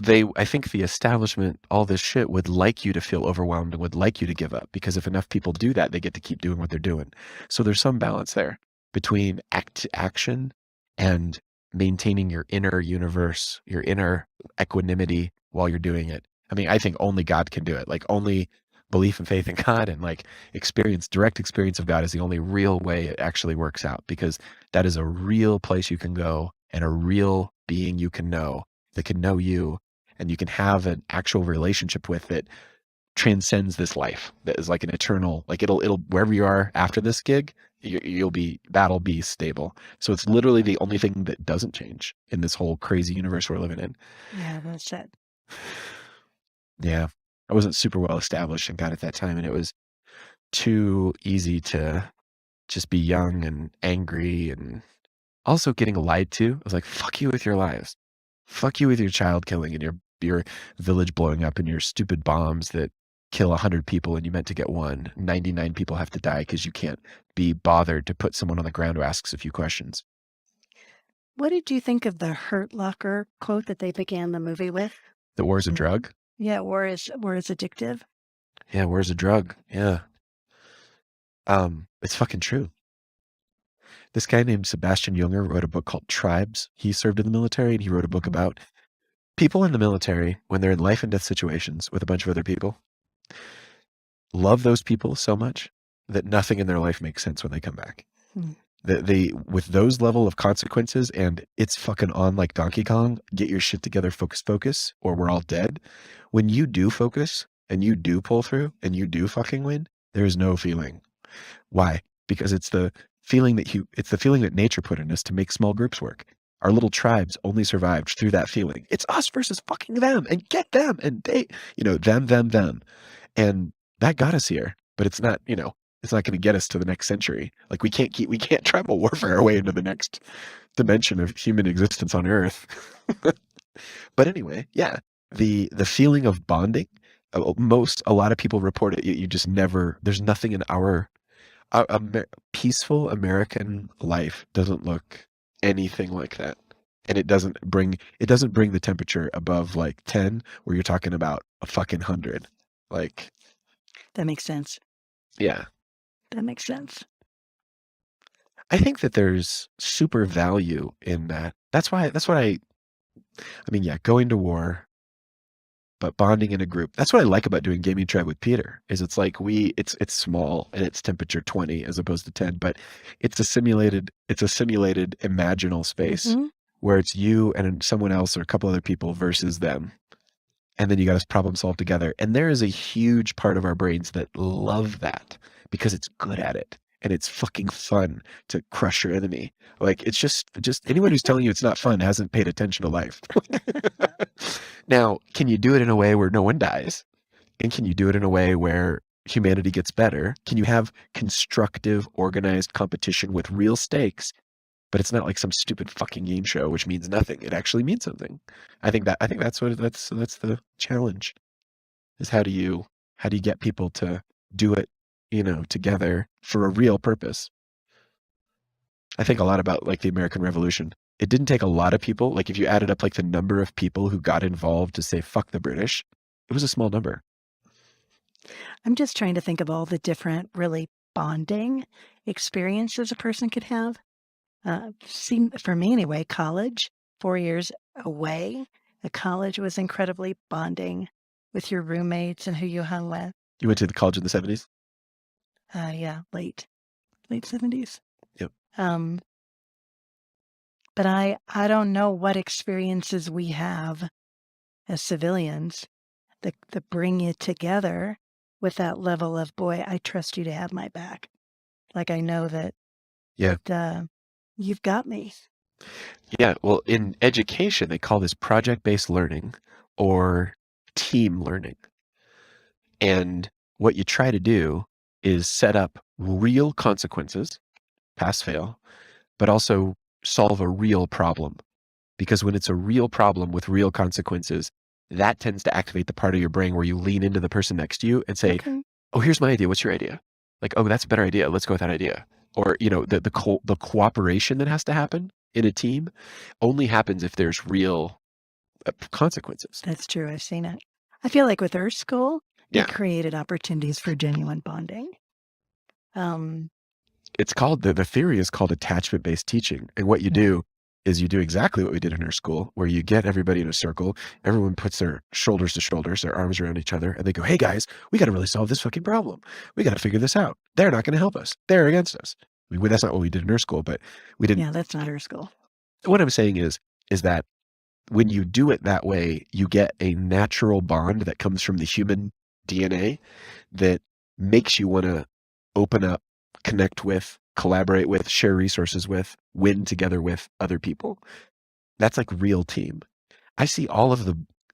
I think the establishment, all this shit, would like you to feel overwhelmed and would like you to give up, because if enough people do that, they get to keep doing what they're doing. So there's some balance there between action and maintaining your inner universe, your inner equanimity while you're doing it. I mean, I think only God can do it. Like, only belief and faith in God and like direct experience of God is the only real way it actually works out, because that is a real place you can go and a real being you can know that can know you, and you can have an actual relationship with that transcends this life, that is like an eternal, like it'll wherever you are after this gig, that'll be stable. So it's literally the only thing that doesn't change in this whole crazy universe we're living in. Yeah, that's it. Yeah. I wasn't super well established in God at that time, and it was too easy to just be young and angry and also getting lied to. I was like, fuck you with your lies. Fuck you with your child killing and your village blowing up and your stupid bombs that kill 100 people and you meant to get one. 99 people have to die because you can't be bothered to put someone on the ground who asks a few questions. What did you think of the Hurt Locker quote that they began the movie with? That war's a drug? Yeah, war is addictive. Yeah, war's a drug. Yeah. It's fucking true. This guy named Sebastian Junger wrote a book called Tribes. He served in the military, and he wrote a book about people in the military when they're in life and death situations with a bunch of other people. Love those people so much that nothing in their life makes sense when they come back. They with those level of consequences, and it's fucking on like Donkey Kong, get your shit together, focus, or we're all dead. When you do focus and you do pull through and you do fucking win, there is no feeling. Why? Because it's the feeling that nature put in us to make small groups work. Our little tribes only survived through that feeling. It's us versus fucking them, and get them, and they, them. And that got us here. but it's not, it's not going to get us to the next century. Like we can't tribal warfare our way into the next dimension of human existence on Earth. But anyway, yeah, the feeling of bonding, a lot of people report it. You just never. There's nothing in our peaceful American life doesn't look anything like that, and it doesn't bring the temperature above like 10, where you're talking about a fucking 100. Like, That makes sense. yeah, That makes sense. I think that there's super value in that. I mean, yeah, going to war, but bonding in a group. That's what I like about doing Gaming Tribe with Peter, is it's like it's small and it's temperature 20 as opposed to 10, but it's a simulated imaginal space Mm-hmm. where it's you and someone else or a couple other people versus them. And then you got to problem solve together. And there is a huge part of our brains that love that because it's good at it. And it's fucking fun to crush your enemy. Like it's just anyone who's telling you it's not fun hasn't paid attention to life. Now, can you do it in a way where no one dies? And can you do it in a way where humanity gets better? Can you have constructive, organized competition with real stakes? But it's not like some stupid fucking game show, which means nothing. It actually means something. I think that's the challenge. Is how do you get people to do it, together for a real purpose? I think a lot about like the American Revolution. It didn't take a lot of people. Like if you added up like the number of people who got involved to say fuck the British, it was a small number. I'm just trying to think of all the different really bonding experiences a person could have. For me anyway, college, 4 years away, a college was incredibly bonding with your roommates and who you hung with. You went to the college in the 70s? Yeah, late 70s. Yep. But I don't know what experiences we have as civilians that bring you together with that level of, boy, I trust you to have my back. Like I know that Yeah. you've got me. Yeah. Well, in education, they call this project-based learning or team learning. And what you try to do is set up real consequences, pass fail, but also solve a real problem. Because when it's a real problem with real consequences, that tends to activate the part of your brain where you lean into the person next to you and say, Okay. "Oh, here's my idea. What's your idea?" Like, "Oh, that's a better idea. Let's go with that idea." Or, the cooperation that has to happen in a team only happens if there's real consequences. That's true. I've seen it. I feel like with Earth School, Yeah. it created opportunities for genuine bonding. It's called the theory is called attachment-based teaching. And what you do is you do exactly what we did in our school, where you get everybody in a circle, everyone puts their shoulders to shoulders, their arms around each other, and they go, "Hey guys, we got to really solve this fucking problem. We got to figure this out. They're not going to help us. They're against us." I mean, that's not what we did in our school, but we didn't. Yeah, that's not Earth School. What I'm saying is that when you do it that way, you get a natural bond that comes from the human DNA that makes you want to open up, connect with, collaborate with, share resources with, win together with other people. That's like real team. I see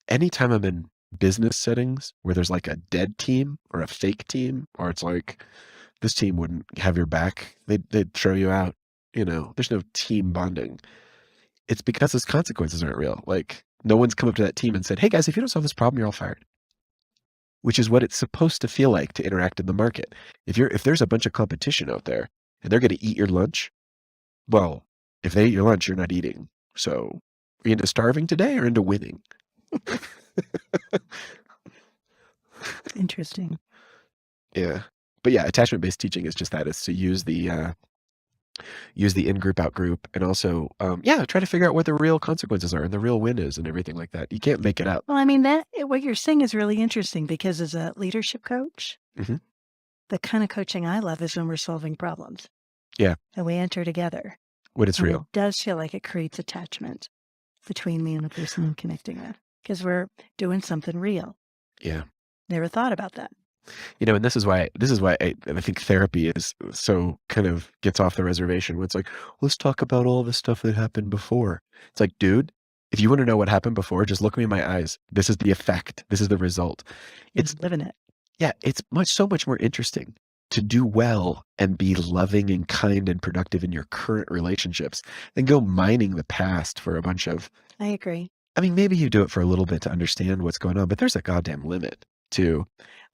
anytime I'm in business settings where there's like a dead team or a fake team, or it's like this team wouldn't have your back, they'd throw you out. There's no team bonding. It's because those consequences aren't real. Like no one's come up to that team and said, "Hey guys, if you don't solve this problem, you're all fired." Which is what it's supposed to feel like to interact in the market. If there's a bunch of competition out there and they're going to eat your lunch, well, if they eat your lunch, you're not eating. So, are you into starving today or into winning? Interesting. Yeah. But yeah, attachment-based teaching is just that. It's to use the in-group, out-group, and also, try to figure out what the real consequences are and the real win is and everything like that. You can't make it up. Well, I mean, what you're saying is really interesting because as a leadership coach, Mhm. the kind of coaching I love is when we're solving problems. Yeah. And we enter together. When it's And real. it does feel like it creates attachment between me and the person I'm connecting with because we're doing something real. Yeah. Never thought about that. And this is why I think therapy is so kind of gets off the reservation. When it's like, let's talk about all the stuff that happened before. It's like, dude, if you want to know what happened before, just look me in my eyes. This is the effect. This is the result. You're living it. Yeah, it's so much more interesting to do well and be loving and kind and productive in your current relationships than go mining the past for a bunch of, I agree. I mean, maybe you do it for a little bit to understand what's going on, but there's a goddamn limit to,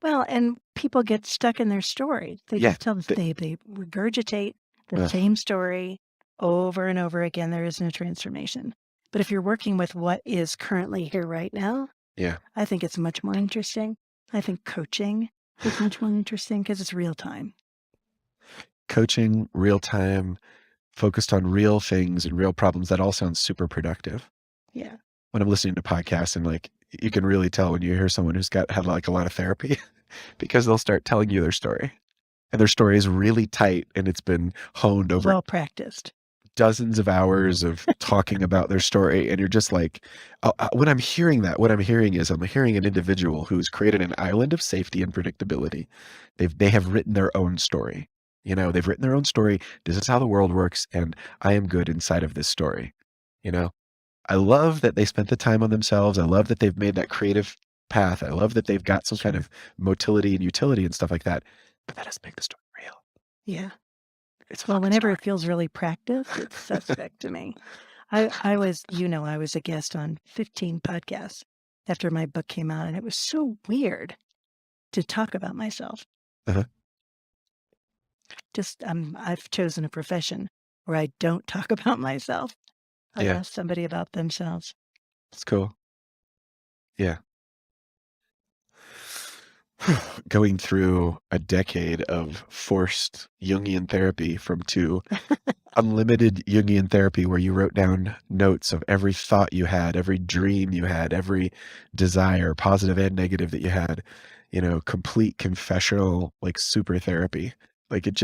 Well, and people get stuck in their story. They yeah, just tell the, they regurgitate the ugh, same story over and over again. There is no transformation. But if you're working with what is currently here right now, yeah. I think it's much more interesting. I think coaching is much more interesting because it's real time. Coaching, real time, focused on real things and real problems, that all sounds super productive. Yeah. When I'm listening to podcasts and like, you can really tell when you hear someone who's had like a lot of therapy because they'll start telling you their story. And their story is really tight and it's been honed over Well practiced. dozens of hours of talking about their story. And you're just like, when I'm hearing that, what I'm hearing is I'm hearing an individual who's created an island of safety and predictability. They have written their own story. You know, they've written their own story. This is how the world works. And I am good inside of this story. You know, I love that they spent the time on themselves. I love that they've made that creative path. I love that they've got some kind of motility and utility and stuff like that. But that doesn't make the story real. Yeah. It's a Well, fucking whenever story. it feels really practiced, it's suspect to me. I was, I was a guest on 15 podcasts after my book came out, and it was so weird to talk about myself. Uh-huh. Just I've chosen a profession where I don't talk about myself. I Yeah, ask somebody about themselves. it's cool. Yeah. Going through a decade of forced Jungian therapy from to unlimited Jungian therapy where you wrote down notes of every thought you had, every dream you had, every desire, positive and negative that you had, you know, complete confessional, like super therapy. Like it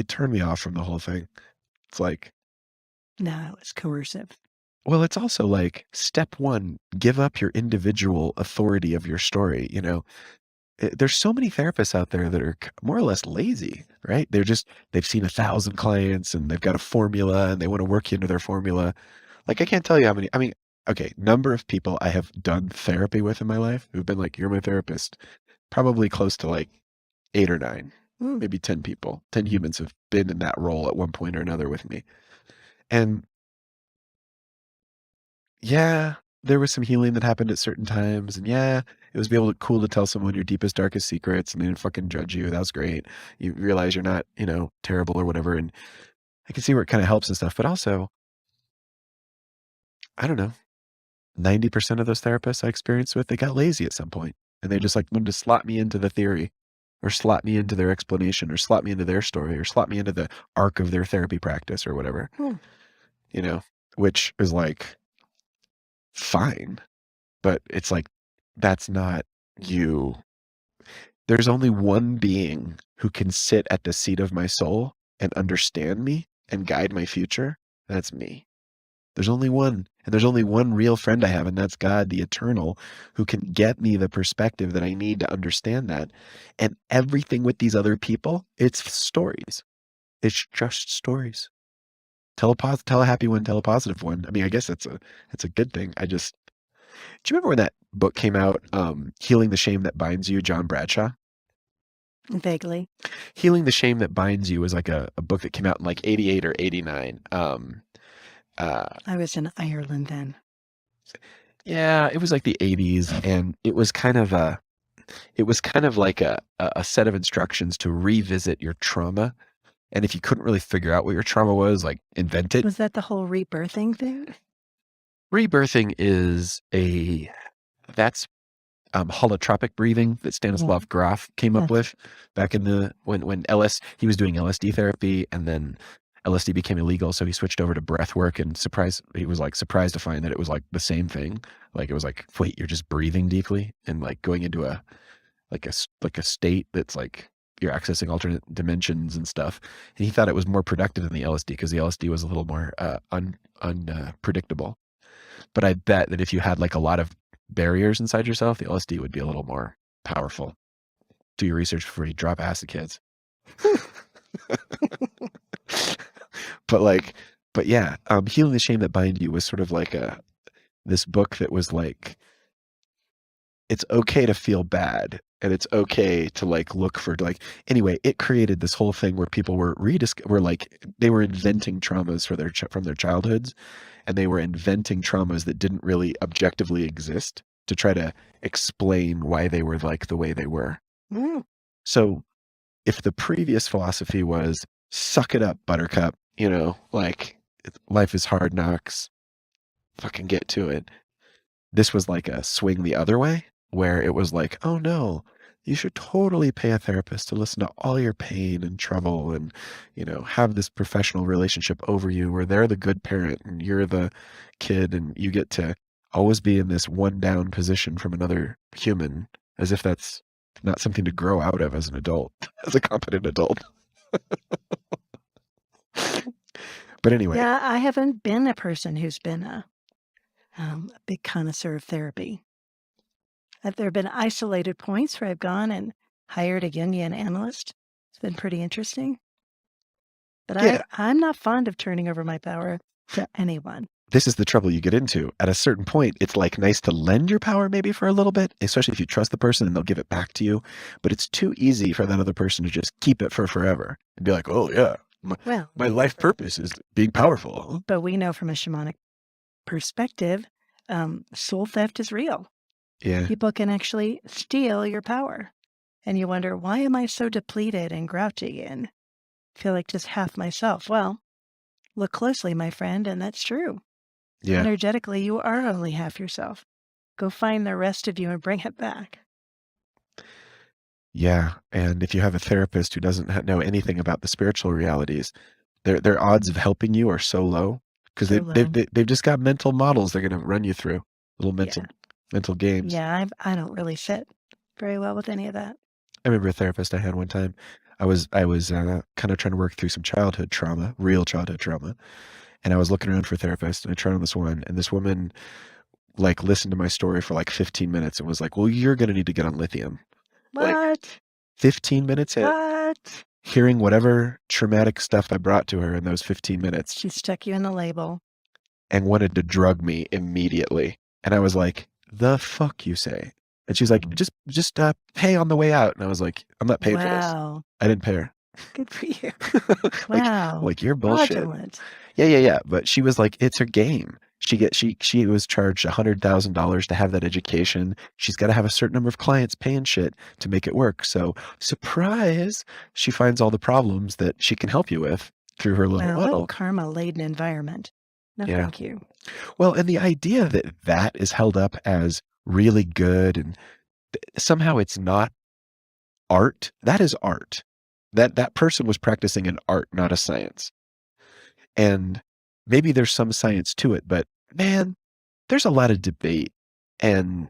turned me off from the whole thing. It's like, No, it's coercive. well, it's also like step one, give up your individual authority of your story, you know. There's so many therapists out there that are more or less lazy, right? They've seen 1,000 clients and they've got a formula and they want to work you into their formula. Like, I can't tell you how many, I mean, okay, number of people I have done therapy with in my life who've been like, you're my therapist, probably close to like 8 or 9, Mm. maybe 10 people, 10 humans have been in that role at one point or another with me. And yeah, there was some healing that happened at certain times. And yeah, it was cool to tell someone your deepest, darkest secrets and they didn't fucking judge you. That was great. You realize you're not, you know, terrible or whatever. And I can see where it kind of helps and stuff. But also, I don't know, 90% of those therapists I experienced with, they got lazy at some point and they just like wanted to slot me into the theory or slot me into their explanation or slot me into their story or slot me into the arc of their therapy practice or whatever, Mm. you know, which is like fine. But it's like, that's not you. There's only one being who can sit at the seat of my soul and understand me and guide my future. That's me. There's only one. And there's only one real friend I have, and that's God, the eternal, who can get me the perspective that I need to understand that. And everything with these other people, it's stories. It's just stories. Tell a happy one, tell a positive one. I mean, I guess it's a good thing. Do you remember when that book came out, Healing the Shame That Binds You, John Bradshaw? Vaguely. Healing the Shame That Binds You was like a book that came out in like 88 or 89. I was in Ireland then. Yeah, it was like the 80s and it was kind of like a set of instructions to revisit your trauma. And if you couldn't really figure out what your trauma was, like invent it. Was that the whole rebirthing thing? Rebirthing that's holotropic breathing that Stanislav Grof came up with back in when he was doing LSD therapy and then LSD became illegal, so he switched over to breath work and he was like surprised to find that it was like the same thing. Like it was like, wait, you're just breathing deeply and like going into a state that's like you're accessing alternate dimensions and stuff. And he thought it was more productive than the LSD because the LSD was a little more unpredictable. But I bet that if you had like a lot of barriers inside yourself, the LSD would be a little more powerful. Do your research before you drop acid, kids. but yeah, Healing the Shame That Bind You was sort of like this book that was like it's okay to feel bad, and it's okay to like look for like, anyway, it created this whole thing where people were like, they were inventing traumas for from their childhoods, and they were inventing traumas that didn't really objectively exist to try to explain why they were like the way they were. Mm. So if the previous philosophy was suck it up, buttercup, like life is hard knocks, fucking get to it. This was like a swing the other way, where it was like, oh no, you should totally pay a therapist to listen to all your pain and trouble and, have this professional relationship over you where they're the good parent and you're the kid and you get to always be in this one down position from another human, as if that's not something to grow out of as an adult, as a competent adult. But anyway. Yeah, I haven't been a person who's been a big connoisseur of therapy. There have been isolated points where I've gone and hired a Jungian analyst. It's been pretty interesting. But Yeah. I'm not fond of turning over my power to anyone. This is the trouble you get into. At a certain point, it's like nice to lend your power maybe for a little bit, especially if you trust the person and they'll give it back to you. But it's too easy for that other person to just keep it for forever and be like, oh yeah, my life purpose is being powerful. But we know from a shamanic perspective, soul theft is real. Yeah. People can actually steal your power. And you wonder, why am I so depleted and grouchy and feel like just half myself? Well, look closely, my friend, and that's true. Yeah. Energetically, you are only half yourself. Go find the rest of you and bring it back. Yeah. And if you have a therapist who doesn't know anything about the spiritual realities, their odds of helping you are so low because they've just got mental models they're going to run you through, little mental games. Yeah, I don't really fit very well with any of that. I remember a therapist I had one time. I was kind of trying to work through some childhood trauma, real childhood trauma. And I was looking around for a therapist, and I tried on this one, and this woman like listened to my story for like 15 minutes and was like, well, you're going to need to get on lithium. What? Like 15 minutes in, What? hearing whatever traumatic stuff I brought to her in those 15 minutes. She stuck you in the label. And wanted to drug me immediately. And I was like, the fuck you say? And she's like, just pay on the way out. And I was like, I'm not paying for this. I didn't pay her. Good for you. Wow. Like you're bullshit. Fraudulent. Yeah. But she was like, it's her game. She was charged $100,000 to have that education. She's got to have a certain number of clients paying shit to make it work. So surprise, she finds all the problems that she can help you with through her little model. Karma-laden environment. No, thank you. Well, and the idea that is held up as really good and somehow it's not art, that is art. That person was practicing an art, not a science. And maybe there's some science to it, but man, there's a lot of debate. And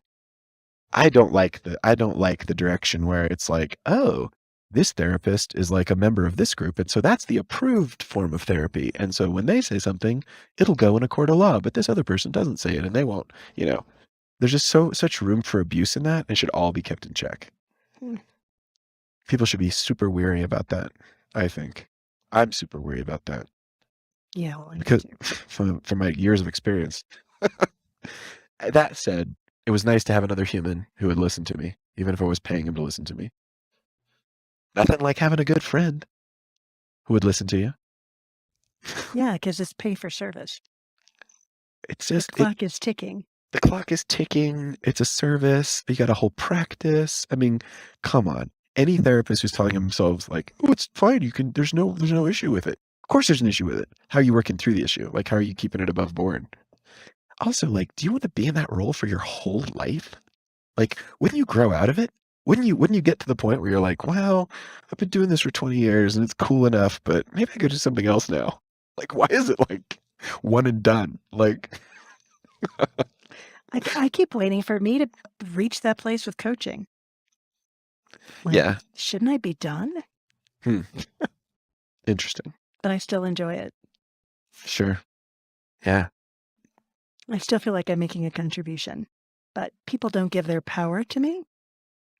I don't like the direction where it's like, oh, this therapist is like a member of this group. And so that's the approved form of therapy. And so when they say something, it'll go in a court of law, but this other person doesn't say it and they won't, there's just such room for abuse in that and should all be kept in check. People should be super weary about that. I think I'm super weary about that. Yeah. Well, because from my years of experience. That said, it was nice to have another human who would listen to me, even if I was paying him to listen to me. Nothing like having a good friend who would listen to you. Yeah, because it's pay for service. It's just the clock is ticking. The clock is ticking. It's a service. You got a whole practice. I mean, come on. Any therapist who's telling themselves like, "Oh, it's fine. You can. There's no issue with it." Of course, there's an issue with it. How are you working through the issue? Like, how are you keeping it above board? Also, like, do you want to be in that role for your whole life? Like, wouldn't you grow out of it? Wouldn't you get to the point where you're like, well, I've been doing this for 20 years and it's cool enough, but maybe I could do something else now. Like, why is it like one and done? Like, I keep waiting for me to reach that place with coaching. Like, yeah. Shouldn't I be done? Interesting. But I still enjoy it. Sure. Yeah. I still feel like I'm making a contribution, but people don't give their power to me.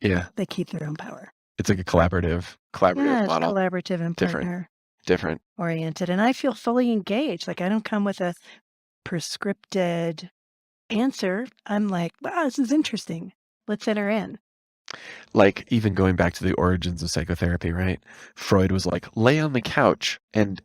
Yeah. They keep their own power. It's like a collaborative yeah, model. Collaborative and partner different oriented. And I feel fully engaged. Like I don't come with a prescripted answer. I'm like, wow, this is interesting. Let's enter in. Like, even going back to the origins of psychotherapy, right? Freud was like, lay on the couch and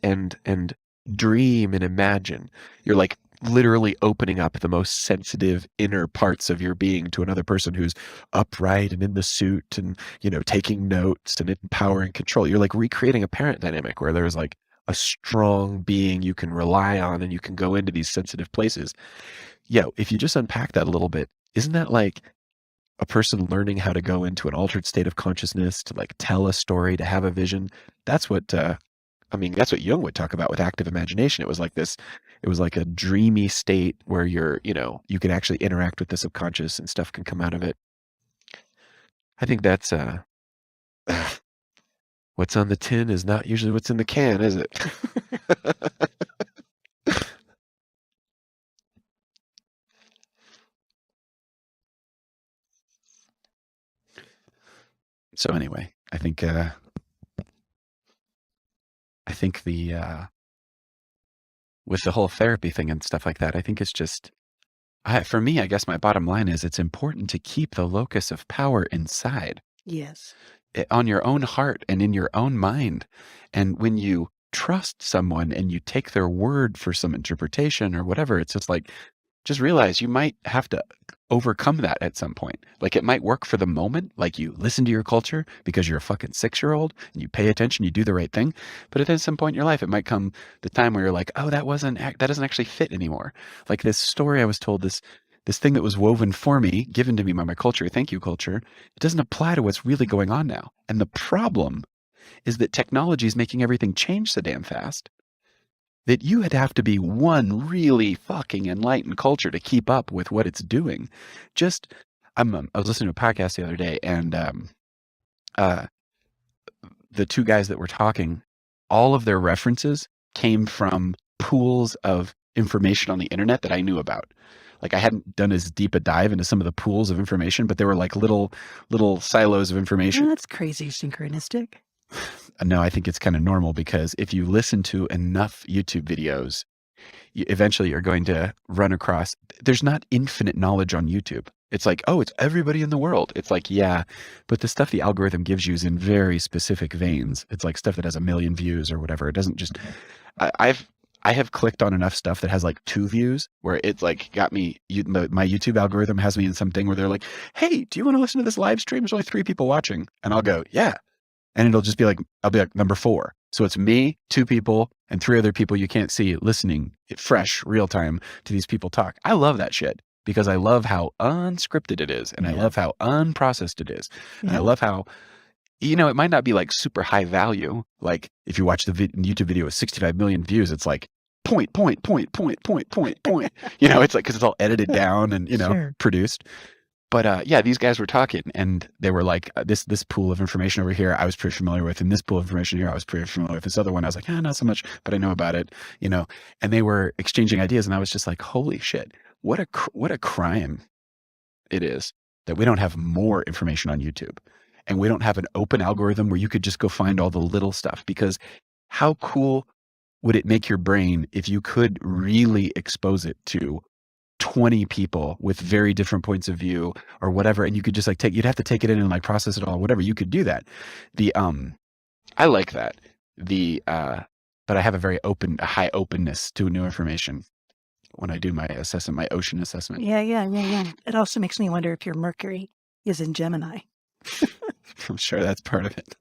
dream and imagine. You're like literally opening up the most sensitive inner parts of your being to another person who's upright and in the suit and, taking notes and in power and control. You're like recreating a parent dynamic where there's like a strong being you can rely on and you can go into these sensitive places. If you just unpack that a little bit, isn't that like a person learning how to go into an altered state of consciousness, to like tell a story, to have a vision? That's what that's what Jung would talk about with active imagination. It was like a dreamy state where you can actually interact with the subconscious and stuff can come out of it. I think that's what's on the tin is not usually what's in the can, is it? So anyway, I think the with the whole therapy thing and stuff like that, I think it's just for me, I guess my bottom line is it's important to keep the locus of power inside. Yes. On your own heart and in your own mind. And when you trust someone and you take their word for some interpretation or whatever, it's just like, just realize you might have to overcome that at some point. Like, it might work for the moment. Like, you listen to your culture because you're a fucking 6-year-old and you pay attention, you do the right thing. But at some point in your life, it might come the time where you're like, oh, that doesn't actually fit anymore. Like this story I was told, this thing that was woven for me, given to me by my culture, thank you culture, it doesn't apply to what's really going on now. And the problem is that technology is making everything change so damn fast that you would have to be one really fucking enlightened culture to keep up with what it's doing. I was listening to a podcast the other day, and the two guys that were talking, all of their references came from pools of information on the internet that I knew about. Like, I hadn't done as deep a dive into some of the pools of information, but they were like little silos of information. Oh, that's crazy synchronistic. No, I think it's kind of normal, because if you listen to enough YouTube videos, eventually you're going to run across, there's not infinite knowledge on YouTube. It's like, oh, it's everybody in the world. It's like, yeah, but the stuff the algorithm gives you is in very specific veins. It's like stuff that has 1 million views or whatever. It doesn't just, I have clicked on enough stuff that has like 2 views where it's like got me, my YouTube algorithm has me in something where they're like, hey, do you want to listen to this live stream? There's only 3 people watching. And I'll go, yeah. And it'll just be like, I'll be like number 4. So it's me, 2 people, and 3 other people you can't see listening fresh, real time to these people talk. I love that shit because I love how unscripted it is. And I love how unprocessed it is. And I love how, it might not be like super high value. Like, if you watch the YouTube video with 65 million views, it's like point. It's like, because it's all edited down and, Sure. produced. But these guys were talking, and they were like, this pool of information over here I was pretty familiar with, and this pool of information here I was pretty familiar with. This other one I was like, not so much, but I know about it, And they were exchanging ideas, and I was just like, holy shit, what a crime it is that we don't have more information on YouTube, and we don't have an open algorithm where you could just go find all the little stuff. Because how cool would it make your brain if you could really expose it to 20 people with very different points of view or whatever, and you could just like you'd have to take it in and like process it all, whatever. You could do that. I like that. But I have a high openness to new information when I do my assessment, my ocean assessment. Yeah. It also makes me wonder if your Mercury is in Gemini. I'm sure that's part of it.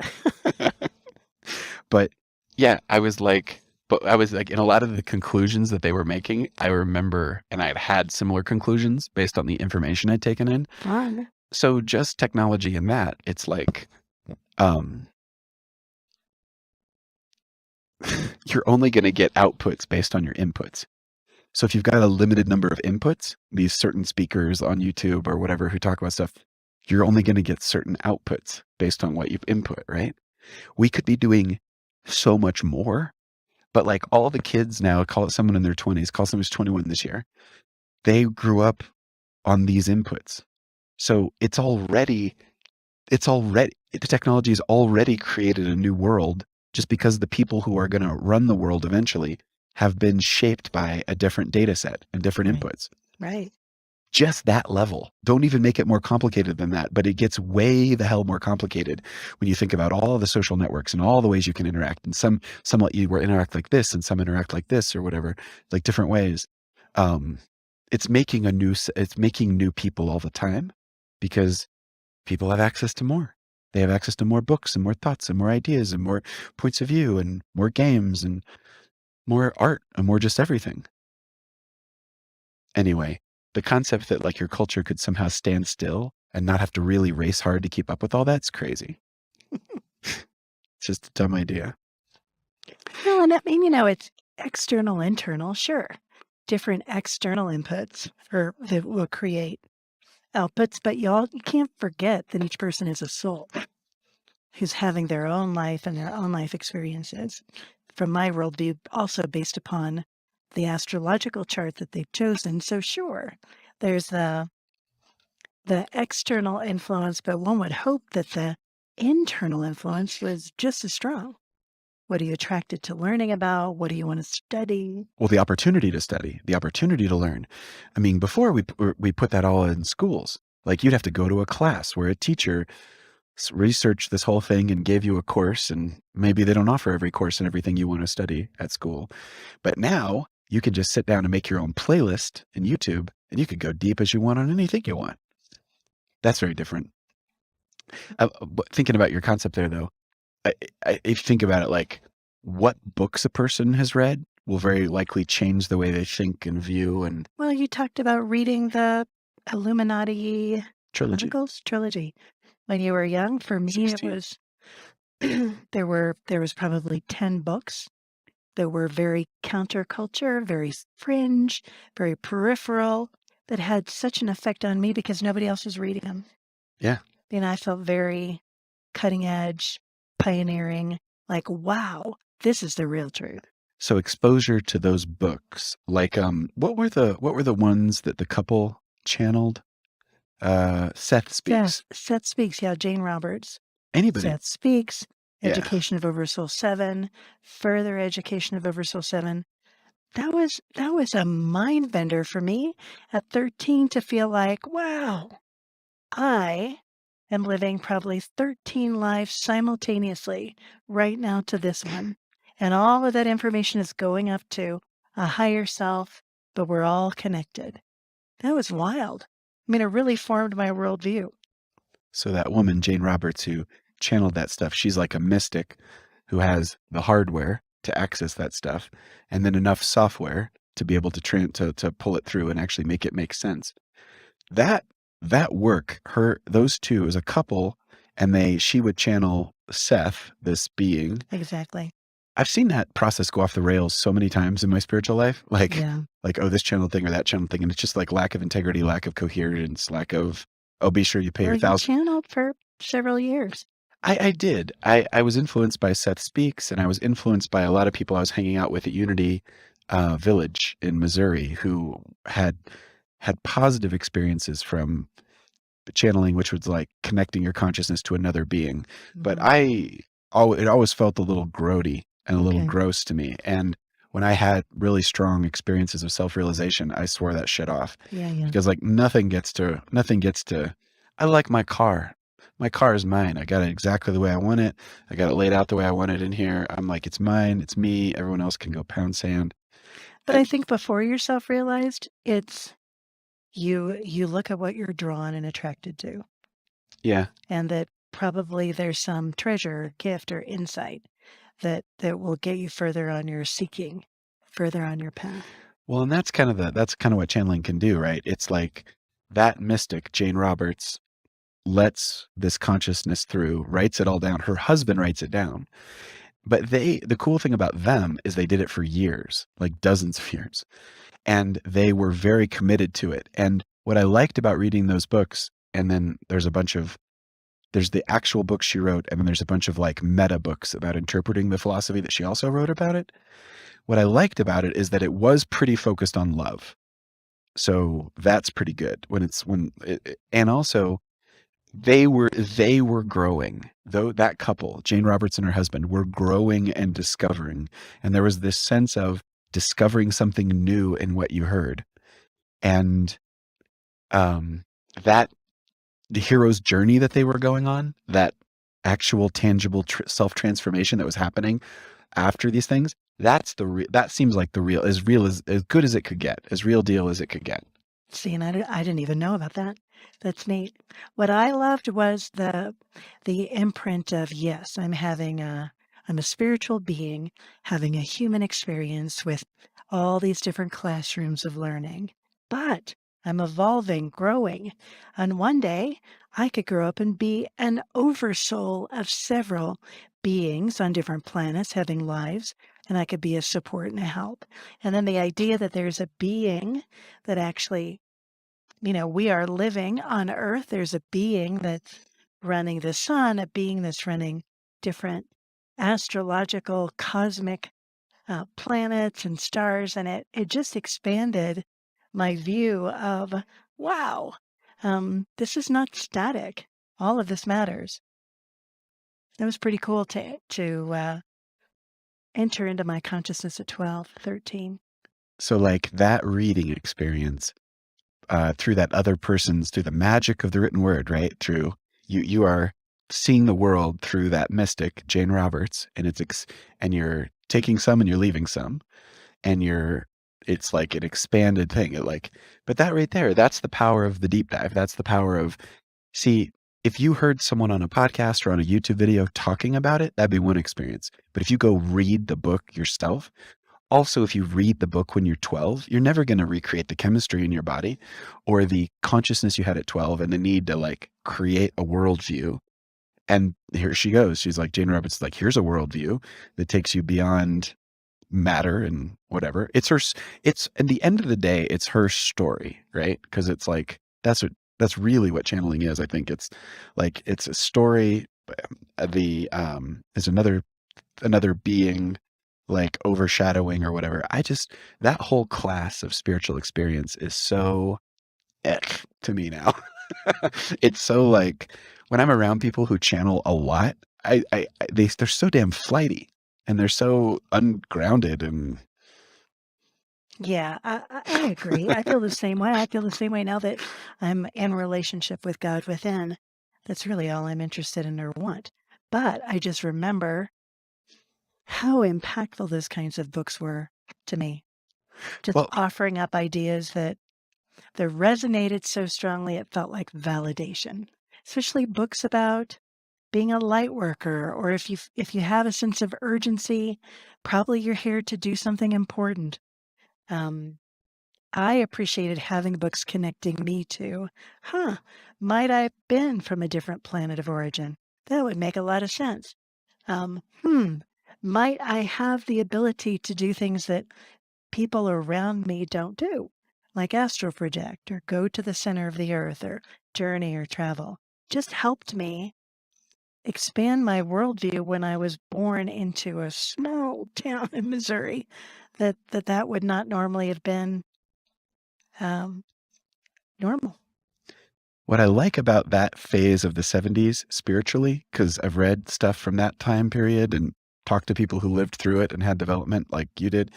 But yeah, I was like, in a lot of the conclusions that they were making, I remember, and I had similar conclusions based on the information I'd taken in. Fun. So just technology in that, it's like, you're only going to get outputs based on your inputs. So if you've got a limited number of inputs, these certain speakers on YouTube or whatever who talk about stuff, you're only going to get certain outputs based on what you've input, right? We could be doing so much more. But like all the kids now, call it someone in their 20s, call someone who's 21 this year, they grew up on these inputs. So the technology has already created a new world, just because the people who are going to run the world eventually have been shaped by a different data set and different inputs. Right. just that level. Don't even make it more complicated than that, but it gets way the hell more complicated when you think about all the social networks and all the ways you can interact. And some let you interact like this, and some interact like this, or whatever, like different ways. It's making it's making new people all the time, because people have access to more. They have access to more books and more thoughts and more ideas and more points of view and more games and more art and more just everything. Anyway, the concept that like your culture could somehow stand still and not have to really race hard to keep up with all that's crazy. It's just a dumb idea. Well, and I mean, you know, it's external, internal, sure. Different external inputs that will create outputs, but you can't forget that each person is a soul who's having their own life and their own life experiences. From my worldview, also based upon the astrological chart that they've chosen. So sure, there's the external influence, but one would hope that the internal influence was just as strong. What are you attracted to learning about? What do you want to study? Well, the opportunity to study, the opportunity to learn. I mean, before we put that all in schools. Like you'd have to go to a class where a teacher researched this whole thing and gave you a course, and maybe they don't offer every course and everything you want to study at school. But now you can just sit down and make your own playlist in YouTube, and you could go deep as you want on anything you want. That's very different. But thinking about your concept there, though, if you think about it, like what books a person has read will very likely change the way they think and view and Well, you talked about reading the Illuminati trilogy. trilogy when you were young. For me, 16. it was there was probably 10 books that were very counterculture, very fringe, very peripheral, that had such an effect on me because nobody else was reading them. Yeah. And I felt very cutting edge, pioneering, like, wow, this is the real truth. So exposure to those books, like what were the ones that the couple channeled? Seth Speaks. Seth Speaks, yeah, Jane Roberts. Anybody. Seth Speaks, Yeah. Education of Oversoul 7, Further Education of Oversoul 7. That was a mind bender for me at 13 to feel like, wow, I am living probably 13 lives simultaneously right now to this one. And all of that information is going up to a higher self, but we're all connected. That was wild. I mean, it really formed my worldview. So that woman, Jane Roberts, who channeled that stuff, she's like a mystic who has the hardware to access that stuff and then enough software to be able to pull it through and actually make it make sense. That work, those two as a couple, and she would channel Seth, this being. Exactly. I've seen that process go off the rails so many times in my spiritual life. Like, Yeah. like, oh, this channel thing or that channel thing. And it's just like lack of integrity, lack of coherence, lack of, oh, be sure you pay your Well, you 1,000. channeled for several years. I did. I was influenced by Seth Speaks, and I was influenced by a lot of people I was hanging out with at Unity Village in Missouri who had positive experiences from channeling, which was like connecting your consciousness to another being. But Mhm. it always felt a little grody and a little Okay. gross to me. And when I had really strong experiences of self-realization, I swore that shit off. Yeah, yeah. Because like nothing gets to, I like my car. My car is mine. I got it exactly the way I want it. I got it laid out the way I want it in here. I'm like, it's mine. It's me. Everyone else can go pound sand. But I think before you're self-realized, it's you look at what you're drawn and attracted to, Yeah. and that probably there's some treasure, gift, or insight that will get you further on your seeking, further on your path. Well, and that's kind of what channeling can do, right? It's like that mystic, Jane Roberts, lets this consciousness through, writes it all down. Her husband writes it down. But the cool thing about them is they did it for years, like dozens of years. And they were very committed to it. And what I liked about reading those books, and then there's the actual books she wrote, and then there's a bunch of like meta books about interpreting the philosophy that she also wrote about it. What I liked about it is that it was pretty focused on love. So that's pretty good and also they were growing, though. That couple, Jane Roberts and her husband, were growing and discovering. And there was this sense of discovering something new in what you heard. And um, that the hero's journey that they were going on, that actual tangible self-transformation that was happening after these things, that seems like the real as good as it could get, as real deal as it could get. See, and I didn't even know about that. That's neat. What I loved was the imprint of, yes, I'm a spiritual being having a human experience with all these different classrooms of learning. But I'm evolving, growing, and one day I could grow up and be an oversoul of several beings on different planets having lives, and I could be a support and a help. And then the idea that there's a being that actually, we are living on Earth. There's a being that's running the sun, a being that's running different astrological, cosmic planets and stars. And it just expanded my view of, wow, this is not static. All of this matters. It was pretty cool to enter into my consciousness at 12, 13. So like that reading experience, through through the magic of the written word, right? Through you are seeing the world through that mystic, Jane Roberts, and and you're taking some and you're leaving some, and it's like an expanded thing. But that right there, that's the power of the deep dive. That's the power of, see, if you heard someone on a podcast or on a YouTube video talking about it, that'd be one experience. But if you go read the book yourself, also, if you read the book when you're 12, you're never going to recreate the chemistry in your body or the consciousness you had at 12 and the need to like create a worldview. And here she goes. She's like, Jane Roberts, like, here's a worldview that takes you beyond matter and whatever. It's at the end of the day, it's her story, right? Because it's like, that's really what channeling is. I think it's like, it's a story. There's another being like overshadowing or whatever. That whole class of spiritual experience is so to me now. It's so like when I'm around people who channel a lot, they're so damn flighty and they're so ungrounded and Yeah, I agree. I feel the same way. I feel the same way now that I'm in relationship with God within. That's really all I'm interested in or want. But I just remember how impactful those kinds of books were to me. Just well, offering up ideas that resonated so strongly it felt like validation. Especially books about being a light worker, or if you have a sense of urgency, probably you're here to do something important. Um, I appreciated having books connecting me to, might I have been from a different planet of origin? That would make a lot of sense. Um, hmm, might I have the ability to do things that people around me don't do, like astral project or go to the center of the earth or journey or travel? Just helped me expand my worldview when I was born into a small town in Missouri that would not normally have been um, normal. what I like about that phase of the 70s spiritually, because I've read stuff from that time period and talked to people who lived through it and had development like you did.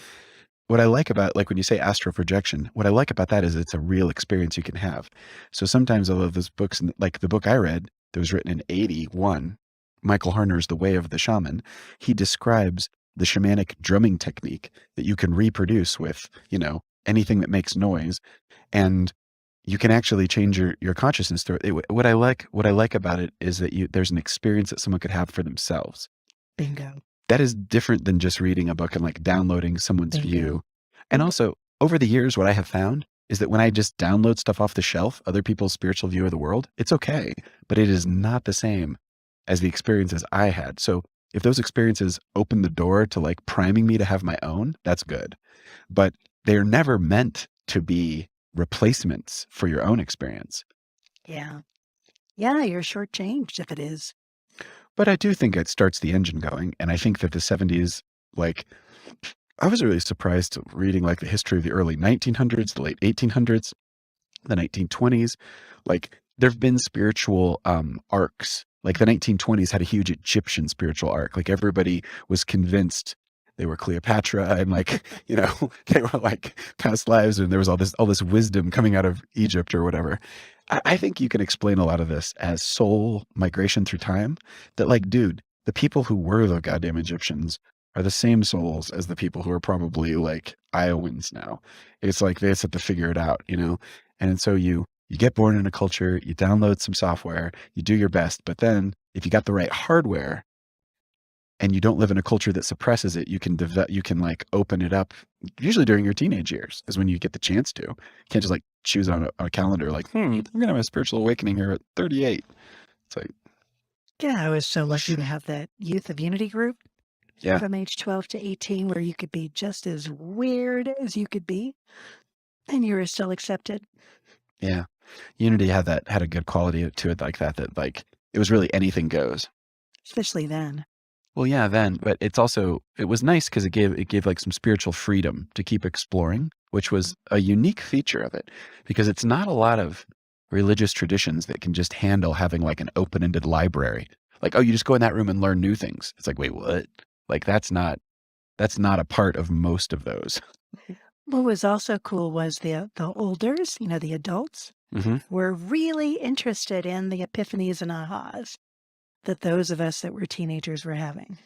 What I like about, like when you say astral projection, what I like about that is it's a real experience you can have. So sometimes I love those books, like the book I read that was written in 81, Michael Harner's The Way of the Shaman. He describes the shamanic drumming technique that you can reproduce with, anything that makes noise. And you can actually change your consciousness through it. What I like about it is that there's an experience that someone could have for themselves. Bingo. That is different than just reading a book and like downloading someone's Bingo. view. And also, over the years, what I have found is that when I just download stuff off the shelf, other people's spiritual view of the world, it's okay, but it is not the same as the experiences I had. So if those experiences open the door to like priming me to have my own, that's good. But they're never meant to be replacements for your own experience. Yeah. Yeah, you're shortchanged if it is. But I do think it starts the engine going. And I think that the 70s, like, I was really surprised reading like the history of the early 1900s, the late 1800s, the 1920s. Like, there have been spiritual arcs. Like the 1920s had a huge Egyptian spiritual arc. Like everybody was convinced they were Cleopatra, and like, they were like past lives, and there was all this wisdom coming out of Egypt or whatever. I think you can explain a lot of this as soul migration through time. That like, dude, the people who were the goddamn Egyptians are the same souls as the people who are probably like Iowans now. It's like they just have to figure it out, And so you get born in a culture, you download some software, you do your best, but then if you got the right hardware and you don't live in a culture that suppresses it, you can like open it up. Usually during your teenage years is when you get the chance to. You can't just like choose on a calendar like, I'm gonna have a spiritual awakening here at 38. It's like, Yeah, I was so lucky to have that Youth of Unity group yeah, from age 12 to 18 where you could be just as weird as you could be and you were still accepted. yeah. Unity had a good quality to it like that like it was really anything goes. Especially then. Well, yeah, then, but it was nice because it gave like some spiritual freedom to keep exploring, which was a unique feature of it, because it's not a lot of religious traditions that can just handle having like an open-ended library. Like, oh, you just go in that room and learn new things. It's like, wait, what? Like that's not a part of most of those. What was also cool was the olders, the adults, Mm-hmm. were really interested in the epiphanies and ahas that those of us that were teenagers were having.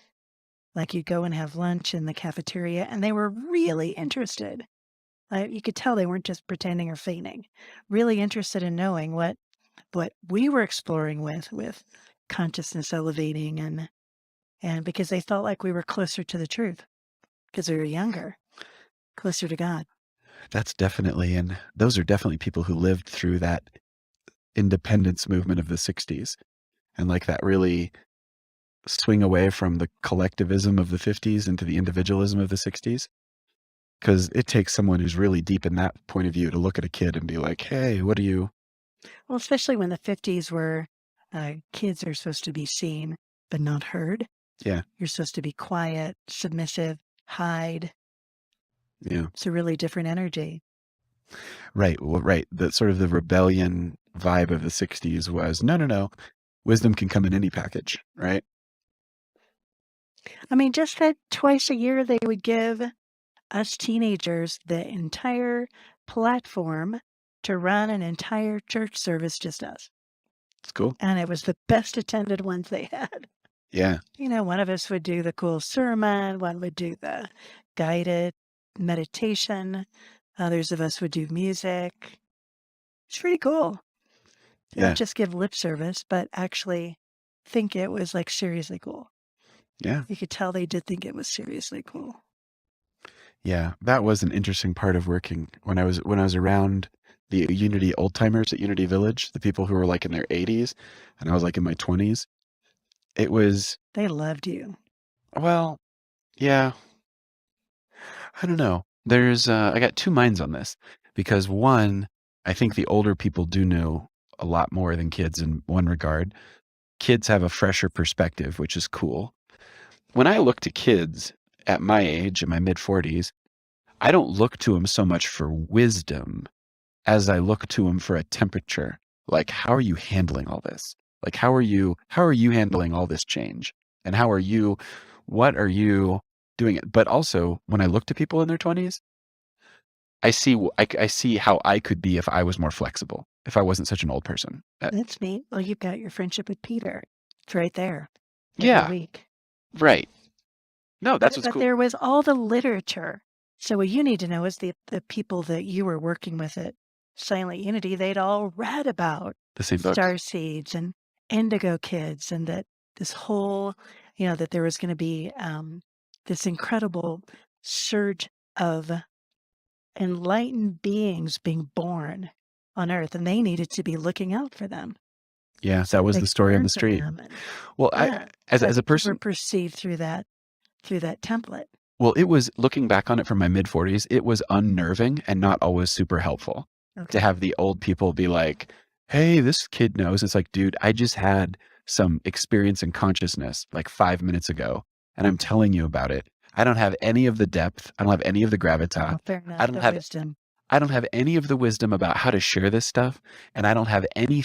Like you'd go and have lunch in the cafeteria and they were really interested. You could tell they weren't just pretending or feigning, really interested in knowing what we were exploring with consciousness elevating and because they felt like we were closer to the truth because we were younger, closer to God. That's definitely, and those are definitely people who lived through that independence movement of the 60s and like that really swing away from the collectivism of the 50s into the individualism of the 60s. Because it takes someone who's really deep in that point of view to look at a kid and be like, hey, what are you? Well, especially when the 50s were kids are supposed to be seen but not heard. Yeah. You're supposed to be quiet, submissive, hide. Yeah. It's a really different energy. Right. Well, right. The sort of the rebellion vibe of the 60s was no. Wisdom can come in any package, right? I mean, just that twice a year they would give us teenagers the entire platform to run an entire church service, just us. It's cool. And it was the best attended ones they had. Yeah. One of us would do the cool sermon, one would do the guided meditation, others of us would do music. It's pretty cool. They Yeah. don't just give lip service, but actually think it was like seriously cool. Yeah. You could tell they did think it was seriously cool. Yeah. That was an interesting part of working when I was around the Unity old timers at Unity Village, the people who were like in their 80s and I was like in my 20s. It was, They loved you. well, yeah. I don't know. I got two minds on this because one, I think the older people do know a lot more than kids in one regard. Kids have a fresher perspective, which is cool. When I look to kids at my age, in my mid 40s, I don't look to them so much for wisdom as I look to them for a temperature. Like, how are you handling all this? Like, how are you handling all this change? And what are you doing it? But also when I look to people in their 20s, I see how I could be if I was more flexible, if I wasn't such an old person. That's neat. Well, you've got your friendship with Peter. It's right there. Yeah. Every week. Right. No, that's what's But cool. there was all the literature. So what you need to know is the people that you were working with at Silent Unity, they'd all read about The same books. star seeds and indigo kids and that this whole, that there was going to be this incredible surge of enlightened beings being born on Earth, and they needed to be looking out for them. Yeah, that was the story on the street. Well, Yeah, as a you were person, perceived through that template. well, it was looking back on it from my mid 40s, it was unnerving and not always super helpful to have the old people be like, hey, this kid knows. It's like, dude, I just had some experience in consciousness like 5 minutes ago, and I'm telling you about it. I don't have any of the depth. I don't have any of the gravitas. Fair enough. I don't have wisdom. I don't have any of the wisdom about how to share this stuff, and I don't have any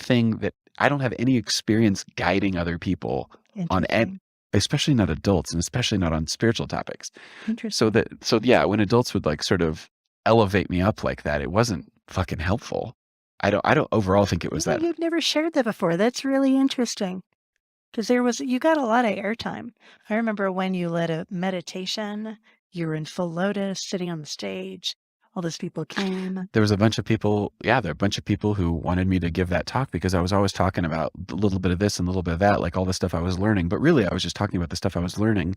experience guiding other people on Interesting. especially not adults, and especially not on spiritual topics. Interesting. So yeah, when adults would like sort of elevate me up like that, it wasn't fucking helpful. I don't overall think it was that. You've never shared that before. That's really interesting. Because you got a lot of airtime. I remember when you led a meditation, you were in full lotus, sitting on the stage. All those people came. There was a bunch of people, yeah, there were a bunch of people who wanted me to give that talk because I was always talking about a little bit of this and a little bit of that, like all the stuff I was learning. But really, I was just talking about the stuff I was learning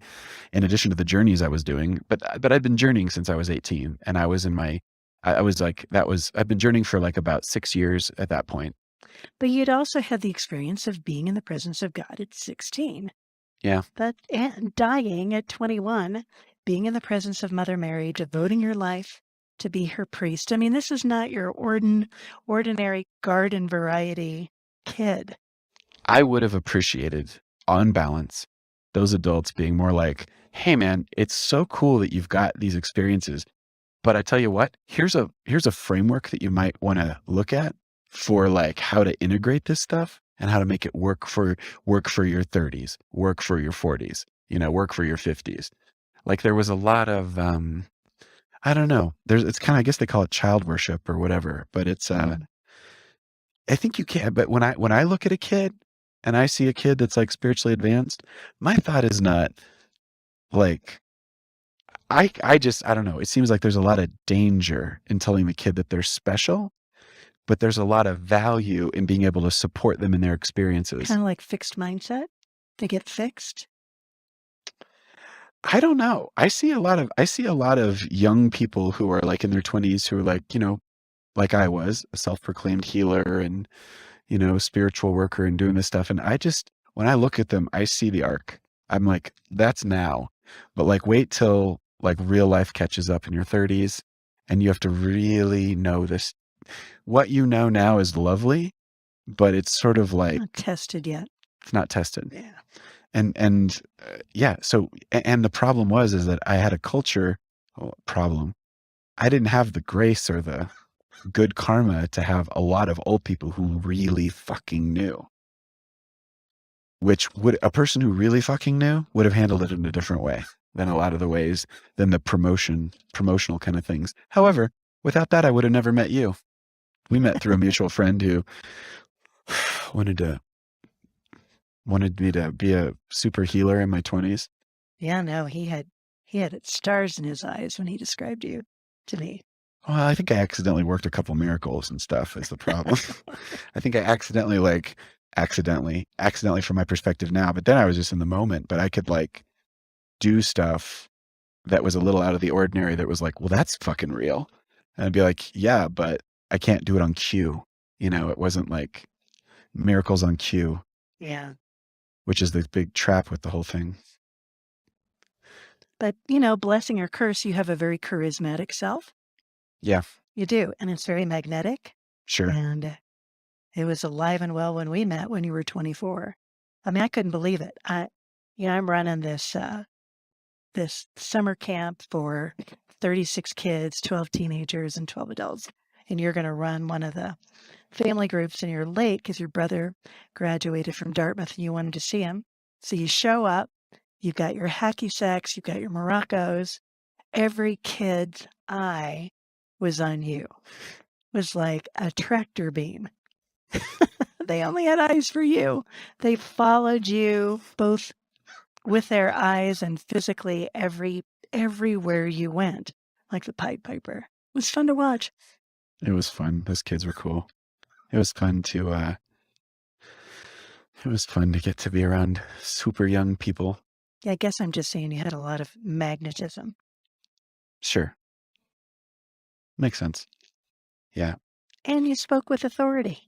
in addition to the journeys I was doing. But I'd been journeying since I was 18, and I was in my, I was like, I've been journeying for like about 6 years at that point. But you'd also had the experience of being in the presence of God at 16. Yeah. And dying at 21, being in the presence of Mother Mary, devoting your life to be her priest. I mean, this is not your ordinary garden variety kid. I would have appreciated, on balance, those adults being more like, hey man, it's so cool that you've got these experiences. But I tell you what, here's a framework that you might want to look at for like how to integrate this stuff and how to make it work for your 30s, work for your 40s, work for your 50s. Like there was a lot of I don't know. It's kind of, I guess they call it child worship or whatever, but it's I think you can. But when I look at a kid and I see a kid that's like spiritually advanced, my thought is not like I don't know. It seems like there's a lot of danger in telling the kid that they're special, but there's a lot of value in being able to support them in their experiences. Kind of like fixed mindset. They get fixed. I don't know. I see a lot of young people who are like in their 20s who are like, like I was, a self-proclaimed healer and, spiritual worker and doing this stuff. And when I look at them, I see the arc. I'm like, that's now. But like, wait till like real life catches up in your 30s and you have to really know this. What you know now is lovely, but it's sort of like Not tested yet. It's not tested. Yeah. And yeah. So, and the problem is that I had a culture problem. I didn't have the grace or the good karma to have a lot of old people who really fucking knew. A person who really fucking knew would have handled it in a different way than a lot of the ways than the promotional kind of things. However, without that, I would have never met you. We met through a mutual friend who wanted me to be a super healer in my 20s. Yeah, no, he had stars in his eyes when he described you to me. Well, I think I accidentally worked a couple miracles and stuff is the problem. I think I accidentally from my perspective now, but then I was just in the moment, but I could like do stuff that was a little out of the ordinary that was like, well, that's fucking real. And I'd be like, yeah, but I can't do it on cue. It wasn't like miracles on cue. Yeah. Which is the big trap with the whole thing. But, blessing or curse, you have a very charismatic self. Yeah. You do. And it's very magnetic. Sure. And it was alive and well when we met when you were 24. I mean, I couldn't believe it. I'm running this summer camp for 36 kids, 12 teenagers and 12 adults. And you're going to run one of the family groups and you're late because your brother graduated from Dartmouth and you wanted to see him. So you show up, you've got your hacky sacks, you've got your maracas. Every kid's eye was on you. It was like a tractor beam. They only had eyes for you. They followed you both with their eyes and physically everywhere you went, like the Pied Piper. It was fun to watch. It was fun. Those kids were cool. It was fun to get to be around super young people. Yeah, I guess I'm just saying you had a lot of magnetism. Sure. Makes sense. Yeah. And you spoke with authority.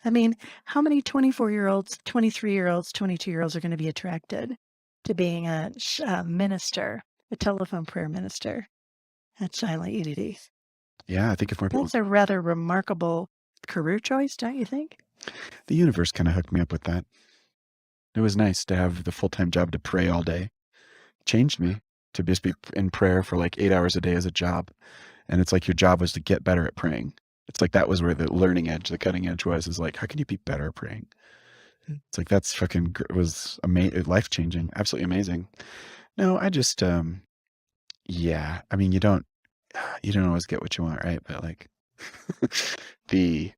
I mean, how many 24-year-olds, 23-year-olds, 22-year-olds are going to be attracted to being a minister, a telephone prayer minister at Silent Unity? Yeah, I think if more people... That's a rather remarkable career choice, don't you think? The universe kind of hooked me up with that. It was nice to have the full-time job to pray all day. Changed me to just be in prayer for like 8 hours a day as a job. And it's like your job was to get better at praying. It's like that was where the learning edge, the cutting edge was, is like, how can you be better at praying? It's like that's fucking was life changing, absolutely amazing. No, I just yeah. I mean, you don't always get what you want, right? But like the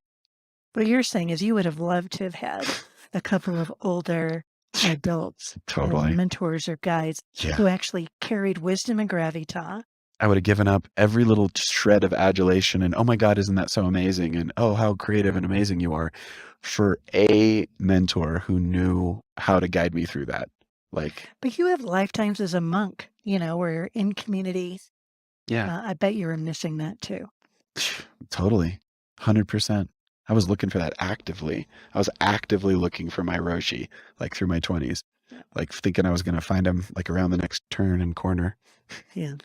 What you're saying is you would have loved to have had a couple of older adults as totally, mentors or guides yeah. who actually carried wisdom and gravitas. I would have given up every little shred of adulation and oh my God, isn't that so amazing? And oh, how creative and amazing you are for a mentor who knew how to guide me through that. Like, But you have lifetimes as a monk, where in community. yeah, I bet you were missing that too. totally. 100%. I was looking for that actively. I was actively looking for my Roshi, like through my 20s, like thinking I was going to find him like around the next turn and corner. Yeah.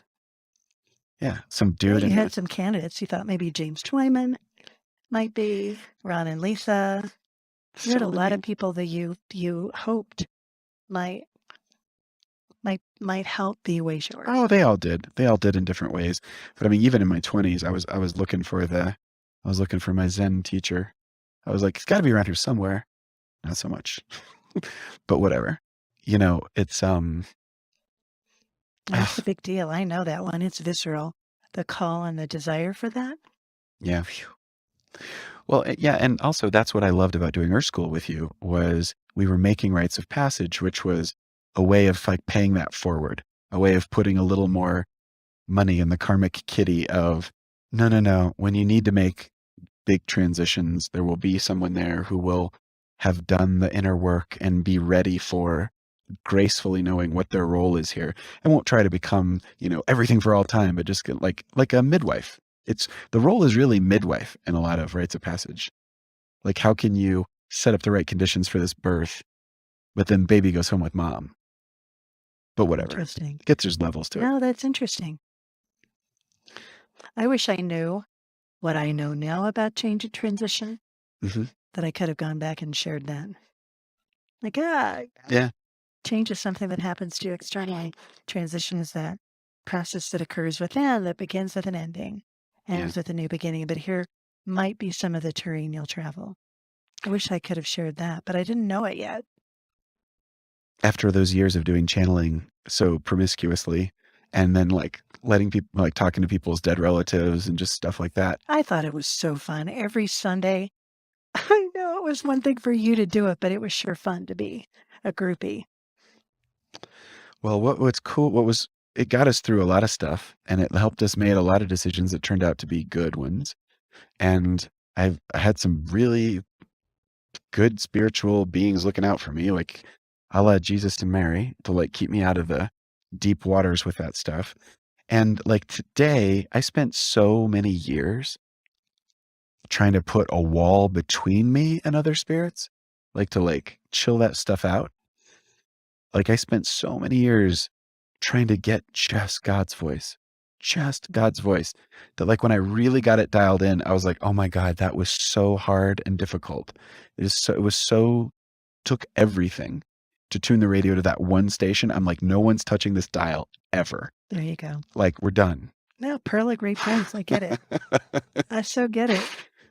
Yeah, some Well, dude. you had some candidates. You thought maybe James Twyman might be, Ron and Lisa. You had a lot of people that you hoped might help the wayshowers. Oh, they all did. They all did in different ways. But I mean, even in my 20s, I was looking for my Zen teacher. I was like, it's got to be around here somewhere. Not so much, but whatever. It's That's a big deal. I know that one. It's visceral. The call and the desire for that. yeah. Well, yeah, and also that's what I loved about doing Earth School with you was we were making rites of passage, which was a way of like paying that forward, a way of putting a little more money in the karmic kitty of no, no, no. When you need to make big transitions, there will be someone there who will have done the inner work and be ready for gracefully knowing what their role is here and won't try to become, everything for all time, but just get like a midwife. It's the role is really midwife in a lot of rites of passage. Like, how can you set up the right conditions for this birth, but then baby goes home with mom? But whatever. Interesting. There's levels to it. No, that's interesting. I wish I knew what I know now about change and transition, that I could have gone back and shared that. Like, yeah. Change is something that happens to you externally. Transition is that process that occurs within that begins with an ending, ends with a new beginning. But here might be some of the terrain you'll travel. I wish I could have shared that, but I didn't know it yet. After those years of doing channeling so promiscuously and then like letting people, like talking to people's dead relatives and just stuff like that. I thought it was so fun. Every Sunday, I know it was one thing for you to do it, but it was sure fun to be a groupie. Well, what's cool, it got us through a lot of stuff and it helped us make a lot of decisions that turned out to be good ones. And I had some really good spiritual beings looking out for me, like a la Jesus and Mary, to like keep me out of the deep waters with that stuff. And like today, I spent so many years trying to put a wall between me and other spirits, like to like chill that stuff out. Like I spent so many years trying to get just God's voice, that like when I really got it dialed in, I was like, oh my God, that was so hard and difficult. Took everything to tune the radio to that one station. I'm like, no one's touching this dial ever. There you go. Like we're done. No, Pearl of Great Prince. I get it. I so get it.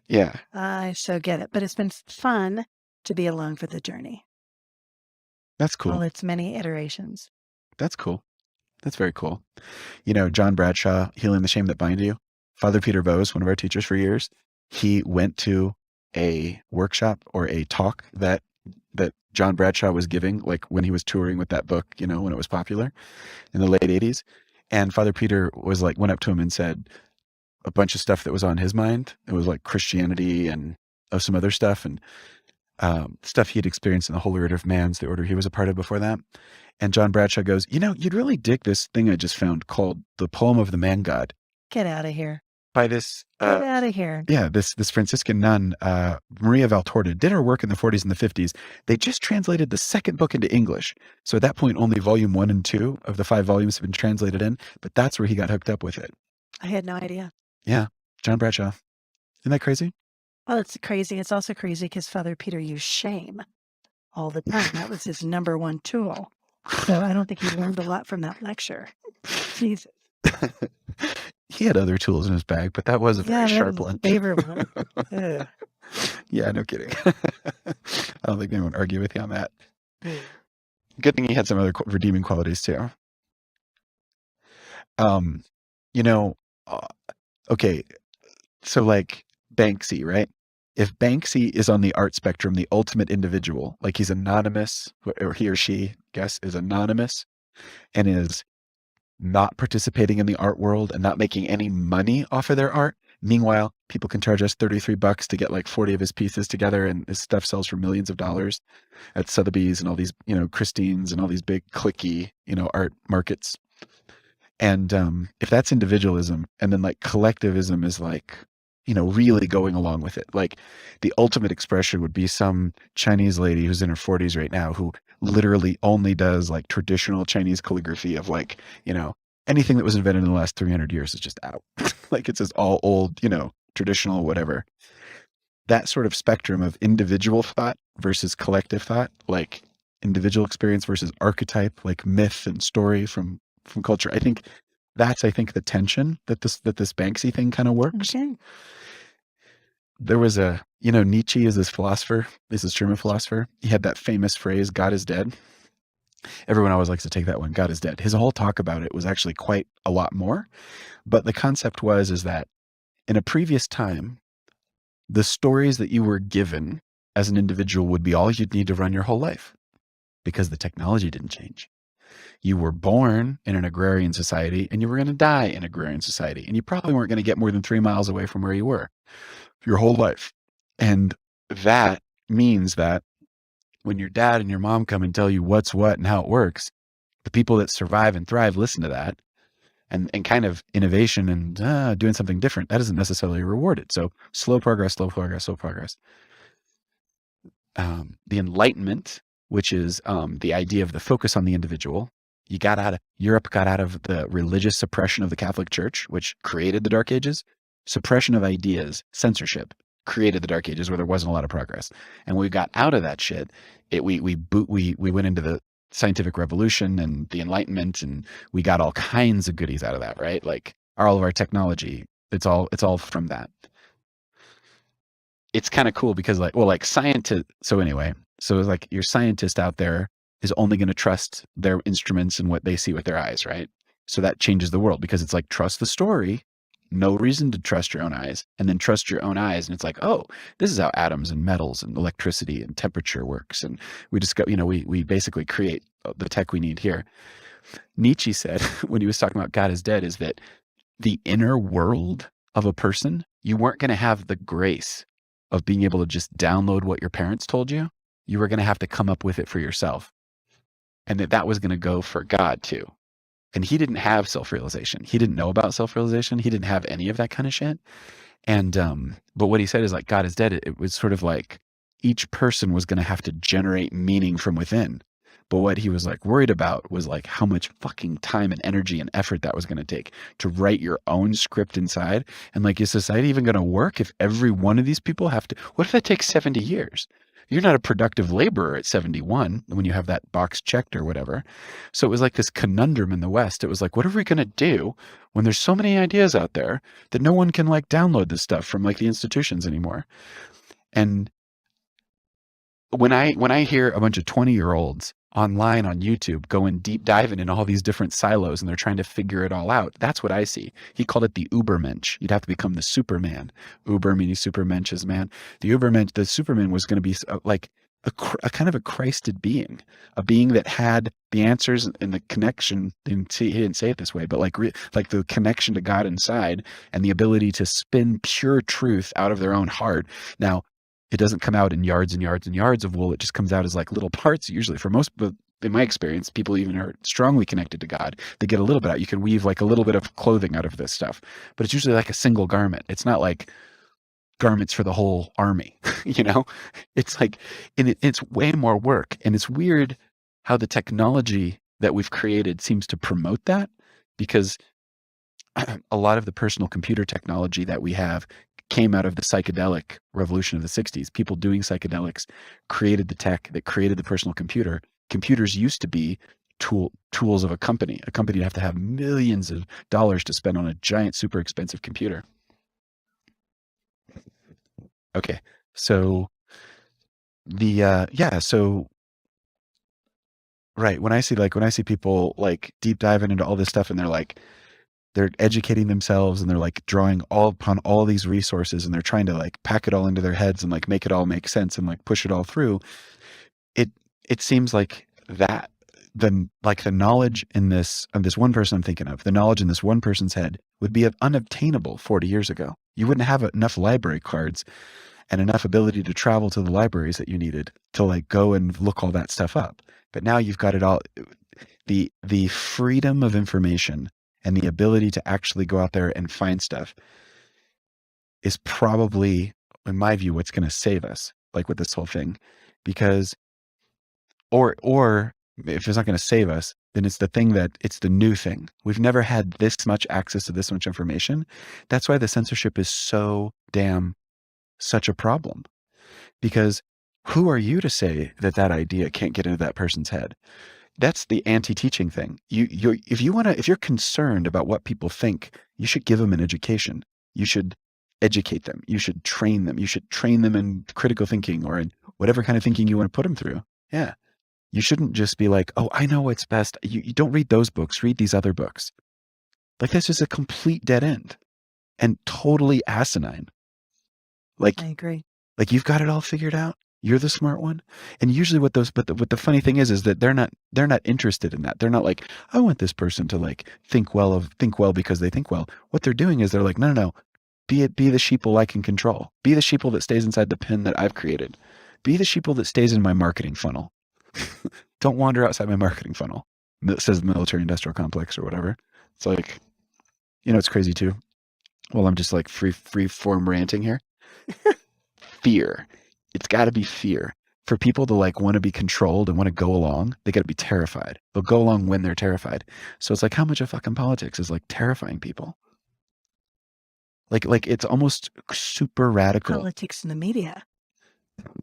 Yeah. I so get it. But it's been fun to be along for the journey. That's cool. All its many iterations. That's cool. That's very cool. John Bradshaw, Healing the Shame That Bind You, Father Peter Bose, one of our teachers for years, he went to a workshop or a talk that John Bradshaw was giving, like when he was touring with that book, when it was popular in the late 80s. And Father Peter was like, went up to him and said a bunch of stuff that was on his mind. It was like Christianity and some other stuff and stuff he had experienced in the Holy Order of Man's, the order he was a part of before that. And John Bradshaw goes, you'd really dig this thing I just found called The Poem of the Man God. Get out of here. By this. Get out of here. Yeah, this Franciscan nun, Maria Valtorta, did her work in the 40s and the 50s. They just translated the second book into English. So at that point, only volume 1 and 2 of the 5 volumes have been translated in, but that's where he got hooked up with it. I had no idea. Yeah, John Bradshaw. Isn't that crazy? Well, it's crazy. It's also crazy because Father Peter used shame all the time. That was his number one tool. So I don't think he learned a lot from that lecture. Jesus. He had other tools in his bag, but that was a very sharp one. Favorite one. Yeah, no kidding. I don't think anyone would argue with you on that. Good thing he had some other redeeming qualities too. Um, you know, uh, okay, so like Banksy, right? If Banksy is on the art spectrum, the ultimate individual, like he's anonymous, or he or she, guess, is anonymous and is not participating in the art world and not making any money off of their art. Meanwhile, people can charge us $33 to get like 40 of his pieces together, and his stuff sells for millions of dollars at Sotheby's and all these, Christie's and all these big clicky, art markets. And if that's individualism, and then like collectivism is like, really going along with it. Like the ultimate expression would be some Chinese lady who's in her 40s right now who literally only does like traditional Chinese calligraphy of like, anything that was invented in the last 300 years is just out. Like it's just all old, traditional, whatever. That sort of spectrum of individual thought versus collective thought, like individual experience versus archetype, like myth and story from culture. I think the tension that this Banksy thing kind of works. Okay. There was Nietzsche is this philosopher, is this German philosopher. He had that famous phrase, God is dead. Everyone always likes to take that one, God is dead. His whole talk about it was actually quite a lot more. But the concept is that in a previous time, the stories that you were given as an individual would be all you'd need to run your whole life because the technology didn't change. You were born in an agrarian society and you were going to die in agrarian society. And you probably weren't going to get more than 3 miles away from where you were your whole life. And that means that when your dad and your mom come and tell you what's what and how it works, the people that survive and thrive listen to that. And kind of innovation and doing something different, that isn't necessarily rewarded. So slow progress, slow progress, slow progress. The Enlightenment, which is the idea of the focus on the individual. Europe got out of the religious suppression of the Catholic Church, which created the Dark Ages. Suppression of ideas, censorship, created the Dark Ages where there wasn't a lot of progress. And we got out of that shit. We went into the scientific revolution and the Enlightenment, and we got all kinds of goodies out of that, right? Like all of our technology, it's all from that. It's kind of cool because scientists. So anyway, so it's like your scientist out there is only going to trust their instruments and what they see with their eyes, right? So that changes the world because it's like, trust the story, no reason to trust your own eyes, and then trust your own eyes. And it's like, oh, this is how atoms and metals and electricity and temperature works. And we discover, we basically create the tech we need here. Nietzsche said when he was talking about God is dead is that the inner world of a person, you weren't going to have the grace of being able to just download what your parents told you. You were going to have to come up with it for yourself. And that was going to go for God too. And he didn't have self-realization. He didn't know about self-realization. He didn't have any of that kind of shit. And, but what he said is like, God is dead. It was sort of like each person was going to have to generate meaning from within. But what he was like worried about was like how much fucking time and energy and effort that was going to take to write your own script inside. And like, is society even going to work if every one of these people have to, what if that takes 70 years? You're not a productive laborer at 71 when you have that box checked or whatever. So it was like this conundrum in the West. It was like, what are we going to do when there's so many ideas out there that no one can like download this stuff from like the institutions anymore? And when I hear a bunch of 20-year-olds online on YouTube going deep diving in all these different silos and they're trying to figure it all out, that's what I see. He called it the Ubermensch. You'd have to become the Superman. Uber meaning Supermensch is man. The Ubermensch, the Superman was going to be like a kind of a Christed being, a being that had the answers and the connection. He didn't say it this way, but like the connection to God inside and the ability to spin pure truth out of their own heart. Now, it doesn't come out in yards and yards and yards of wool. It just comes out as like little parts, usually. For most, but in my experience, people even are strongly connected to God. They get a little bit out. You can weave like a little bit of clothing out of this stuff, but it's usually like a single garment. It's not like garments for the whole army, It's like, and it's way more work. And it's weird how the technology that we've created seems to promote that, because a lot of the personal computer technology that we have came out of the psychedelic revolution of the 60s. People doing psychedelics created the tech that created the personal computer. Computers used to be tools of a company. A company would have to have millions of dollars to spend on a giant, super expensive computer. Okay, So so right, when I see people like deep diving into all this stuff and they're educating themselves and they're like drawing all upon all these resources and they're trying to like pack it all into their heads and like make it all make sense and like push it all through. It it seems like that the knowledge in this of this one person I'm thinking of, the knowledge in this one person's head would be unobtainable 40 years ago. You wouldn't have enough library cards and enough ability to travel to the libraries that you needed to like go and look all that stuff up. But now you've got it all. The freedom of information and the ability to actually go out there and find stuff is probably, in my view, what's going to save us, like with this whole thing, because or if it's not going to save us, then it's the new thing. We've never had this much access to this much information. That's why the censorship is so damn such a problem, because who are you to say that idea can't get into that person's head? That's the anti-teaching thing. If you're concerned about what people think, you should give them an education. You should educate them. You should train them. You should train them in critical thinking or in whatever kind of thinking you want to put them through. Yeah. You shouldn't just be like, oh, I know what's best. You don't read those books. Read these other books. Like, that's just a complete dead end and totally asinine. Like, I agree. Like, you've got it all figured out. You're the smart one. And usually what the funny thing is that they're not interested in that. They're not like, I want this person to like think well because they think well. What they're doing is they're like, no. Be the sheeple I can control. Be the sheeple that stays inside the pen that I've created. Be the sheeple that stays in my marketing funnel. Don't wander outside my marketing funnel. It says the military industrial complex or whatever. It's like, it's crazy too. Well, I'm just like free form ranting here. Fear. It's got to be fear. For people to like want to be controlled and want to go along, they got to be terrified. They'll go along when they're terrified. So it's like, how much of fucking politics is like terrifying people? Like it's almost super radical. Politics in the media.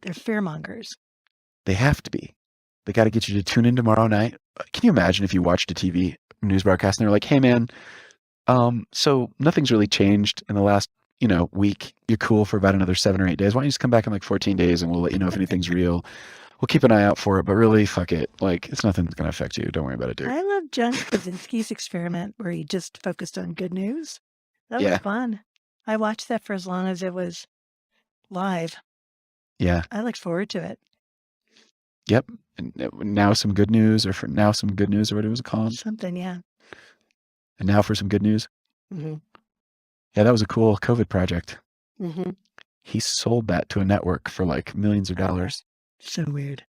They're fearmongers. They have to be. They got to get you to tune in tomorrow night. Can you imagine if you watched a TV news broadcast and they're like, hey man, so nothing's really changed in the last, week. You're cool for about another 7 or 8 days. Why don't you just come back in like 14 days and we'll let you know if anything's real. We'll keep an eye out for it, but really, fuck it. Like, it's nothing's going to affect you. Don't worry about it, dude. I love John Krasinski's experiment where he just focused on good news. That was fun. I watched that for as long as it was live. Yeah. I looked forward to it. Yep. And now some good news, or what it was called. Something, yeah. And now for some good news. Mm-hmm. Yeah, that was a cool COVID project. Mm-hmm. He sold that to a network for like millions of dollars. So weird.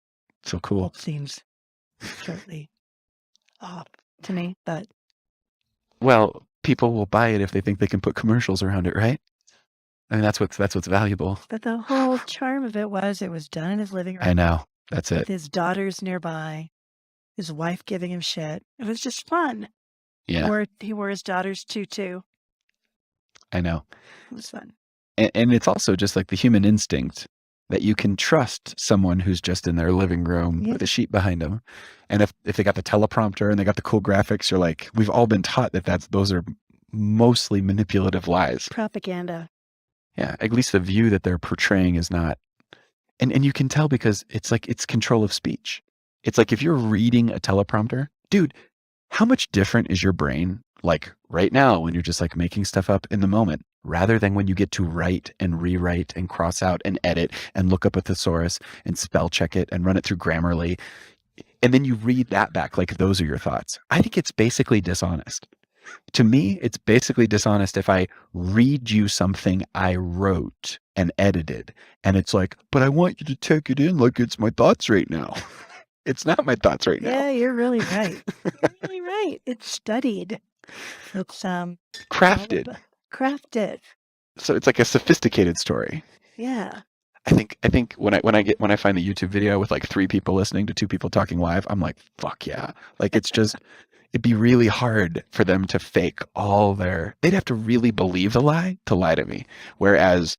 So cool. It seems totally off to me, but. Well, people will buy it if they think they can put commercials around it, right? I mean, that's what's valuable. But the whole charm of it was done in his living room. I know. That's it. With his daughters nearby, his wife giving him shit. It was just fun. Yeah. He wore his daughter's tutu. I know. It was fun. And it's also just like the human instinct that you can trust someone who's just in their living room with a sheet behind them. And if they got the teleprompter and they got the cool graphics, you're like, we've all been taught those are mostly manipulative lies. Propaganda. Yeah. At least the view that they're portraying is not. And you can tell because it's like, it's control of speech. It's like if you're reading a teleprompter, dude, how much different is your brain like right now when you're just like making stuff up in the moment, rather than when you get to write and rewrite and cross out and edit and look up a thesaurus and spell check it and run it through Grammarly. And then you read that back like those are your thoughts. I think it's basically dishonest. To me, it's basically dishonest if I read you something I wrote and edited and it's like, but I want you to take it in like it's my thoughts right now. It's not my thoughts right now. Yeah, you're really right. You're really right. It's studied. It's crafted. Crafted. So it's like a sophisticated story. Yeah. I think when I find the YouTube video with like 3 people listening to 2 people talking live, I'm like, fuck yeah. Like it's just it'd be really hard for them to fake they'd have to really believe the lie to lie to me. Whereas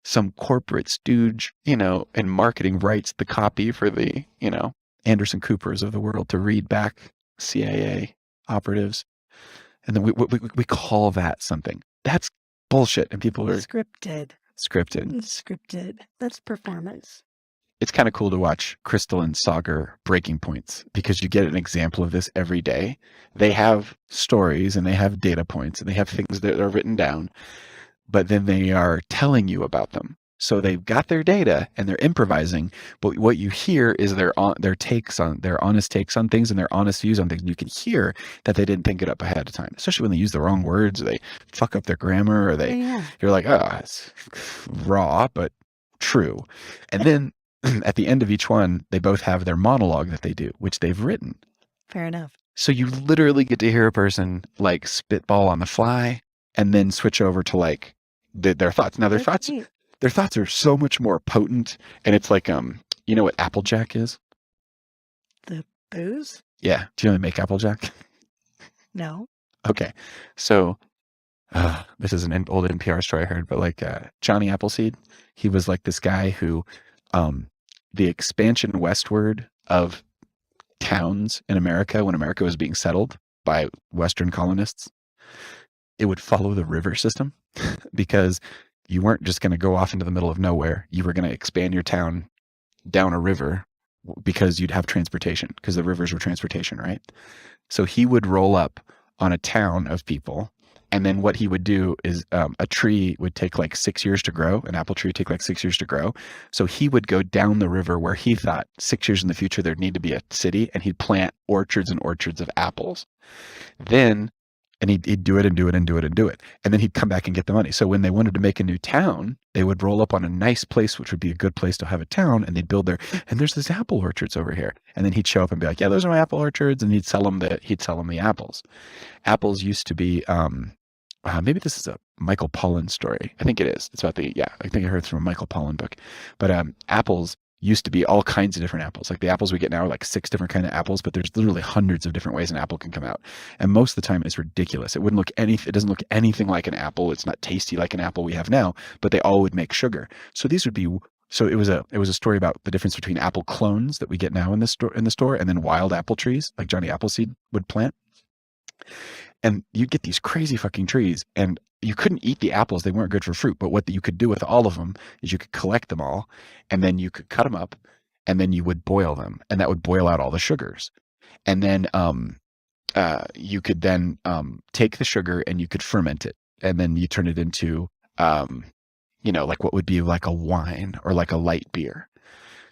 some corporate stooge, in marketing writes the copy for the, Anderson Coopers of the world to read back CIA operatives. And then we call that something. That's bullshit. And people are scripted. Scripted. Scripted. That's performance. It's kind of cool to watch Crystal and Sagar breaking points because you get an example of this every day. They have stories and they have data points and they have things that are written down, but then they are telling you about them. So they've got their data and they're improvising, but what you hear is their takes on their honest takes on things and their honest views on things. And you can hear that they didn't think it up ahead of time, especially when they use the wrong words, or they fuck up their grammar, or you're like, oh, it's raw but true. And then at the end of each one, they both have their monologue that they do, which they've written. Fair enough. So you literally get to hear a person like spitball on the fly and then switch over to like their thoughts. Now their thoughts are so much more potent, and it's like you know what Applejack is? The booze? Yeah. Do you know how to make Applejack? No. Okay. So this is an old NPR story I heard, but like Johnny Appleseed, he was like this guy who the expansion westward of towns in America, when America was being settled by Western colonists, it would follow the river system because you weren't just going to go off into the middle of nowhere. You were going to expand your town down a river because you'd have transportation, because the rivers were transportation, right? So he would roll up on a town of people. And then what he would do is a tree would take like 6 years to grow. An apple tree would take like 6 years to grow. So he would go down the river where he thought 6 years in the future there'd need to be a city, and he'd plant orchards and orchards of apples. Then, and he'd do it and do it and do it and do it. And then he'd come back and get the money. So when they wanted to make a new town, they would roll up on a nice place, which would be a good place to have a town, and they'd build their, and there's this apple orchards over here. And then he'd show up and be like, yeah, those are my apple orchards. And he'd sell them the apples. Apples used to be, maybe this is a Michael Pollan story. I think it is. It's about I think I heard it from a Michael Pollan book. But apples used to be all kinds of different apples. Like the apples we get now are like 6 different kind of apples, but there's literally hundreds of different ways an apple can come out. And most of the time it's ridiculous. It doesn't look anything like an apple. It's not tasty like an apple we have now, but they all would make sugar. So these would be, so it was a story about the difference between apple clones that we get now in the store and then wild apple trees like Johnny Appleseed would plant. And you'd get these crazy fucking trees, and you couldn't eat the apples. They weren't good for fruit. But what you could do with all of them is you could collect them all, and then you could cut them up, and then you would boil them, and that would boil out all the sugars. And then you could then take the sugar and you could ferment it, and then you turn it into, like what would be like a wine or like a light beer.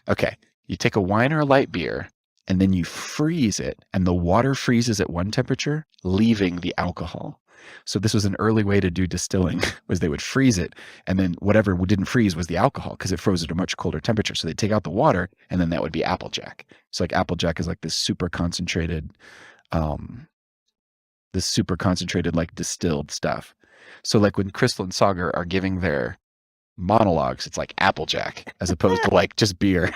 Okay, you take a wine or a light beer, and then you freeze it, and the water freezes at one temperature, leaving the alcohol. So this was an early way to do distilling, was they would freeze it, and then whatever didn't freeze was the alcohol, because it froze at a much colder temperature. So they'd take out the water, and then that would be Applejack. So like Applejack is like this super concentrated like distilled stuff. So like when Crystal and Sagar are giving their monologues, it's like Applejack as opposed to like just beer.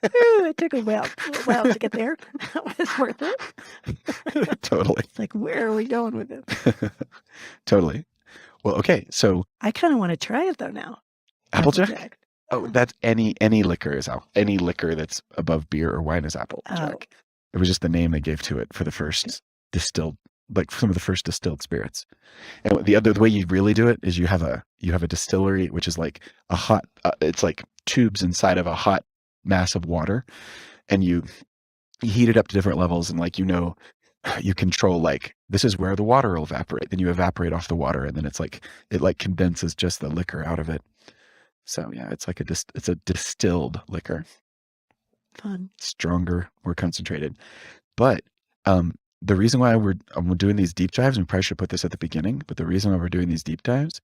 Ooh, it took a while to get there. That was worth it. Totally. It's like, where are we going with this? Totally. Well, okay, so I kind of want to try it though now. Applejack? Oh, that's any liquor is any liquor that's above beer or wine is Applejack. Oh. It was just the name they gave to it for the first distilled, like some of the first distilled spirits. And the way you really do it is you have a distillery, which is like a hot, it's like tubes inside of a hot mass of water, and you heat it up to different levels, and like, you control like this is where the water will evaporate. Then you evaporate off the water, and then it's like it like condenses just the liquor out of it. So yeah, it's like it's a distilled liquor. Fun. Stronger, more concentrated. But the reason why we're doing these deep dives, and we probably should put this at the beginning, but the reason why we're doing these deep dives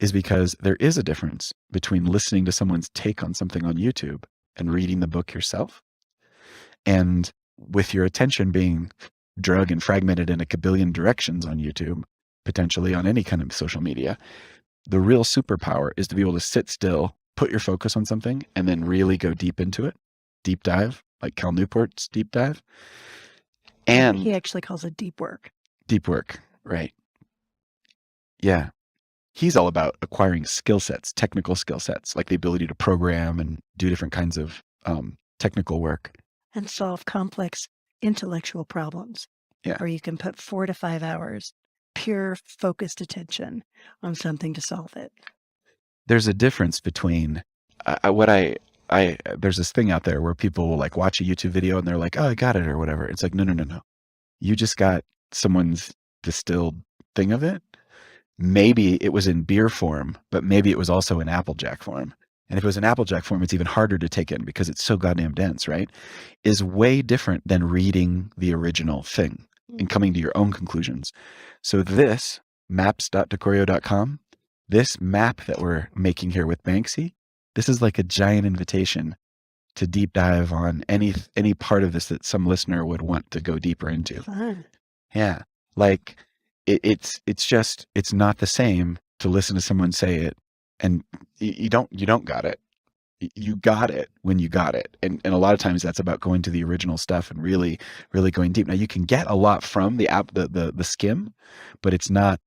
is because there is a difference between listening to someone's take on something on YouTube and reading the book yourself. And with your attention being drug and fragmented in a kabillion directions on YouTube, potentially on any kind of social media, the real superpower is to be able to sit still, put your focus on something, and then really go deep into it. Deep dive, like Cal Newport's deep dive. And he actually calls it deep work. Deep work, right. Yeah. He's all about acquiring skill sets, technical skill sets, like the ability to program and do different kinds of technical work. And solve complex intellectual problems. Yeah. Or you can put 4 to 5 hours, pure focused attention on something to solve it. there's a difference between what I there's this thing out there where people will like watch a YouTube video and they're like, oh, I got it or whatever. It's like, no, no, no, no. You just got someone's distilled thing of it. Maybe it was in beer form, but maybe it was also in Applejack form. And if it was in Applejack form, it's even harder to take in because it's so goddamn dense, right? Is way different than reading the original thing and coming to your own conclusions. So this maps.tecoreo.com, this map that we're making here with Banksy, this is like a giant invitation to deep dive on any part of this that some listener would want to go deeper into. Fun. Yeah. Like it's just, it's not the same to listen to someone say it and you don't got it. You got it when you got it. And a lot of times that's about going to the original stuff and really, really going deep. Now you can get a lot from the app, the skim, but it's not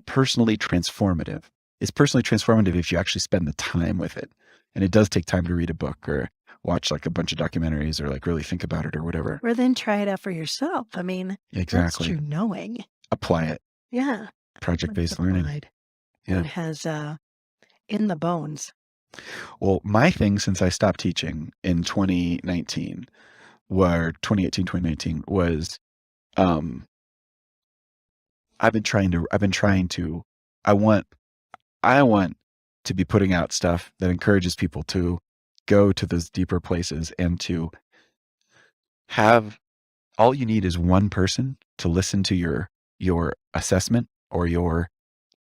personally transformative. It's personally transformative if you actually spend the time with it. And it does take time to read a book or watch like a bunch of documentaries or like really think about it or whatever. Or then try it out for yourself. I mean, Exactly. that's true knowing. Apply it. Yeah. Project-based learning. Yeah. It has in the bones. Well, my thing since I stopped teaching in 2019, or 2018, 2019 was, I've been trying to, I want to be putting out stuff that encourages people to go to those deeper places and to have, all you need is one person to listen to your assessment or your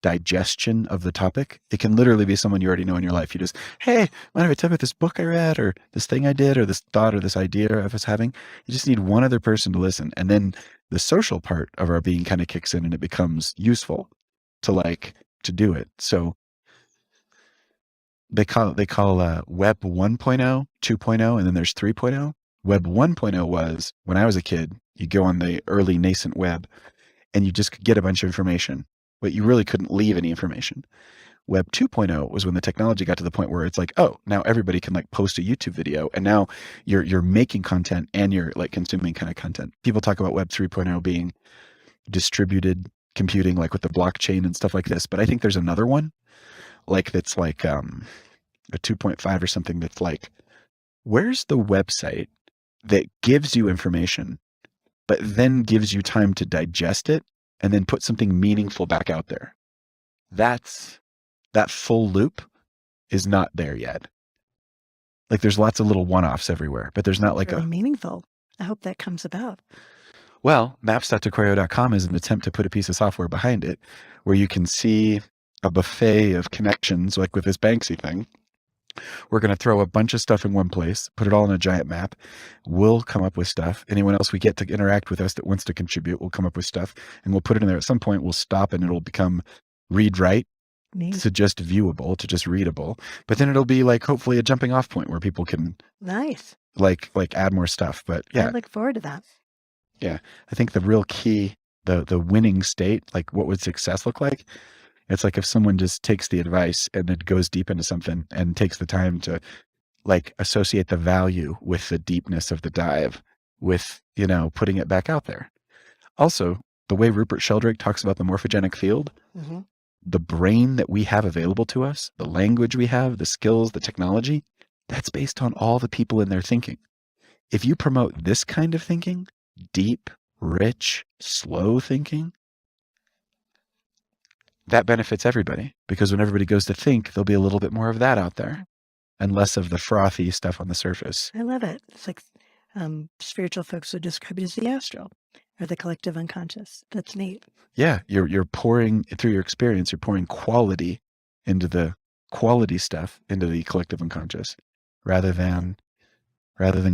digestion of the topic. It can literally be someone you already know in your life. You just, hey, mind if I tell you about this book I read or this thing I did or this thought or this idea I was having? You just need one other person to listen. And then the social part of our being kind of kicks in and it becomes useful to do it. So they call Web 1.0, 2.0, and then there's 3.0. Web 1.0 was when I was a kid, you go on the early nascent web and you just could get a bunch of information, but you really couldn't leave any information. Web 2.0 was when the technology got to the point where it's like, oh, now everybody can like post a YouTube video and now you're making content and you're like consuming kind of content. People talk about Web 3.0 being distributed computing, like with the blockchain and stuff like this. But I think there's another one like that's like a 2.5 or something that's like, where's the website that gives you information, but then gives you time to digest it and then put something meaningful back out there? That full loop is not there yet. Like there's lots of little one-offs everywhere, but there's not like Really meaningful. I hope that comes about. Well, maps.tecoreo.com is an attempt to put a piece of software behind it where you can see a buffet of connections, like with this Banksy thing. We're going to throw a bunch of stuff in one place, put it all in a giant map. We'll come up with stuff. Anyone else we get to interact with us that wants to contribute, we'll come up with stuff and we'll put it in there. At some point, we'll stop and it'll become read-write to just viewable, to just readable. But then it'll be like hopefully a jumping off point where people can like add more stuff. But yeah, I look forward to that. Yeah, I think the real key, the winning state, like what would success look like? It's like if someone just takes the advice and then goes deep into something and takes the time to like associate the value with the deepness of the dive with, putting it back out there. Also, the way Rupert Sheldrake talks about the morphogenic field, the brain that we have available to us, the language we have, the skills, the technology, that's based on all the people in their thinking. If you promote this kind of thinking, deep, rich, slow thinking, that benefits everybody because when everybody goes to think, there'll be a little bit more of that out there and less of the frothy stuff on the surface. I love it. It's like spiritual folks would describe it as the astral or the collective unconscious. That's neat. Yeah, you're pouring through your experience, you're pouring quality into the quality stuff into the collective unconscious rather than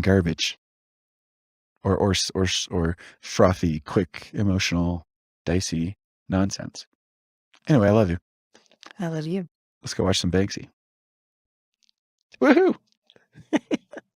garbage or frothy, quick, emotional, dicey nonsense. Anyway, I love you. I love you. Let's go watch some Banksy. Woohoo!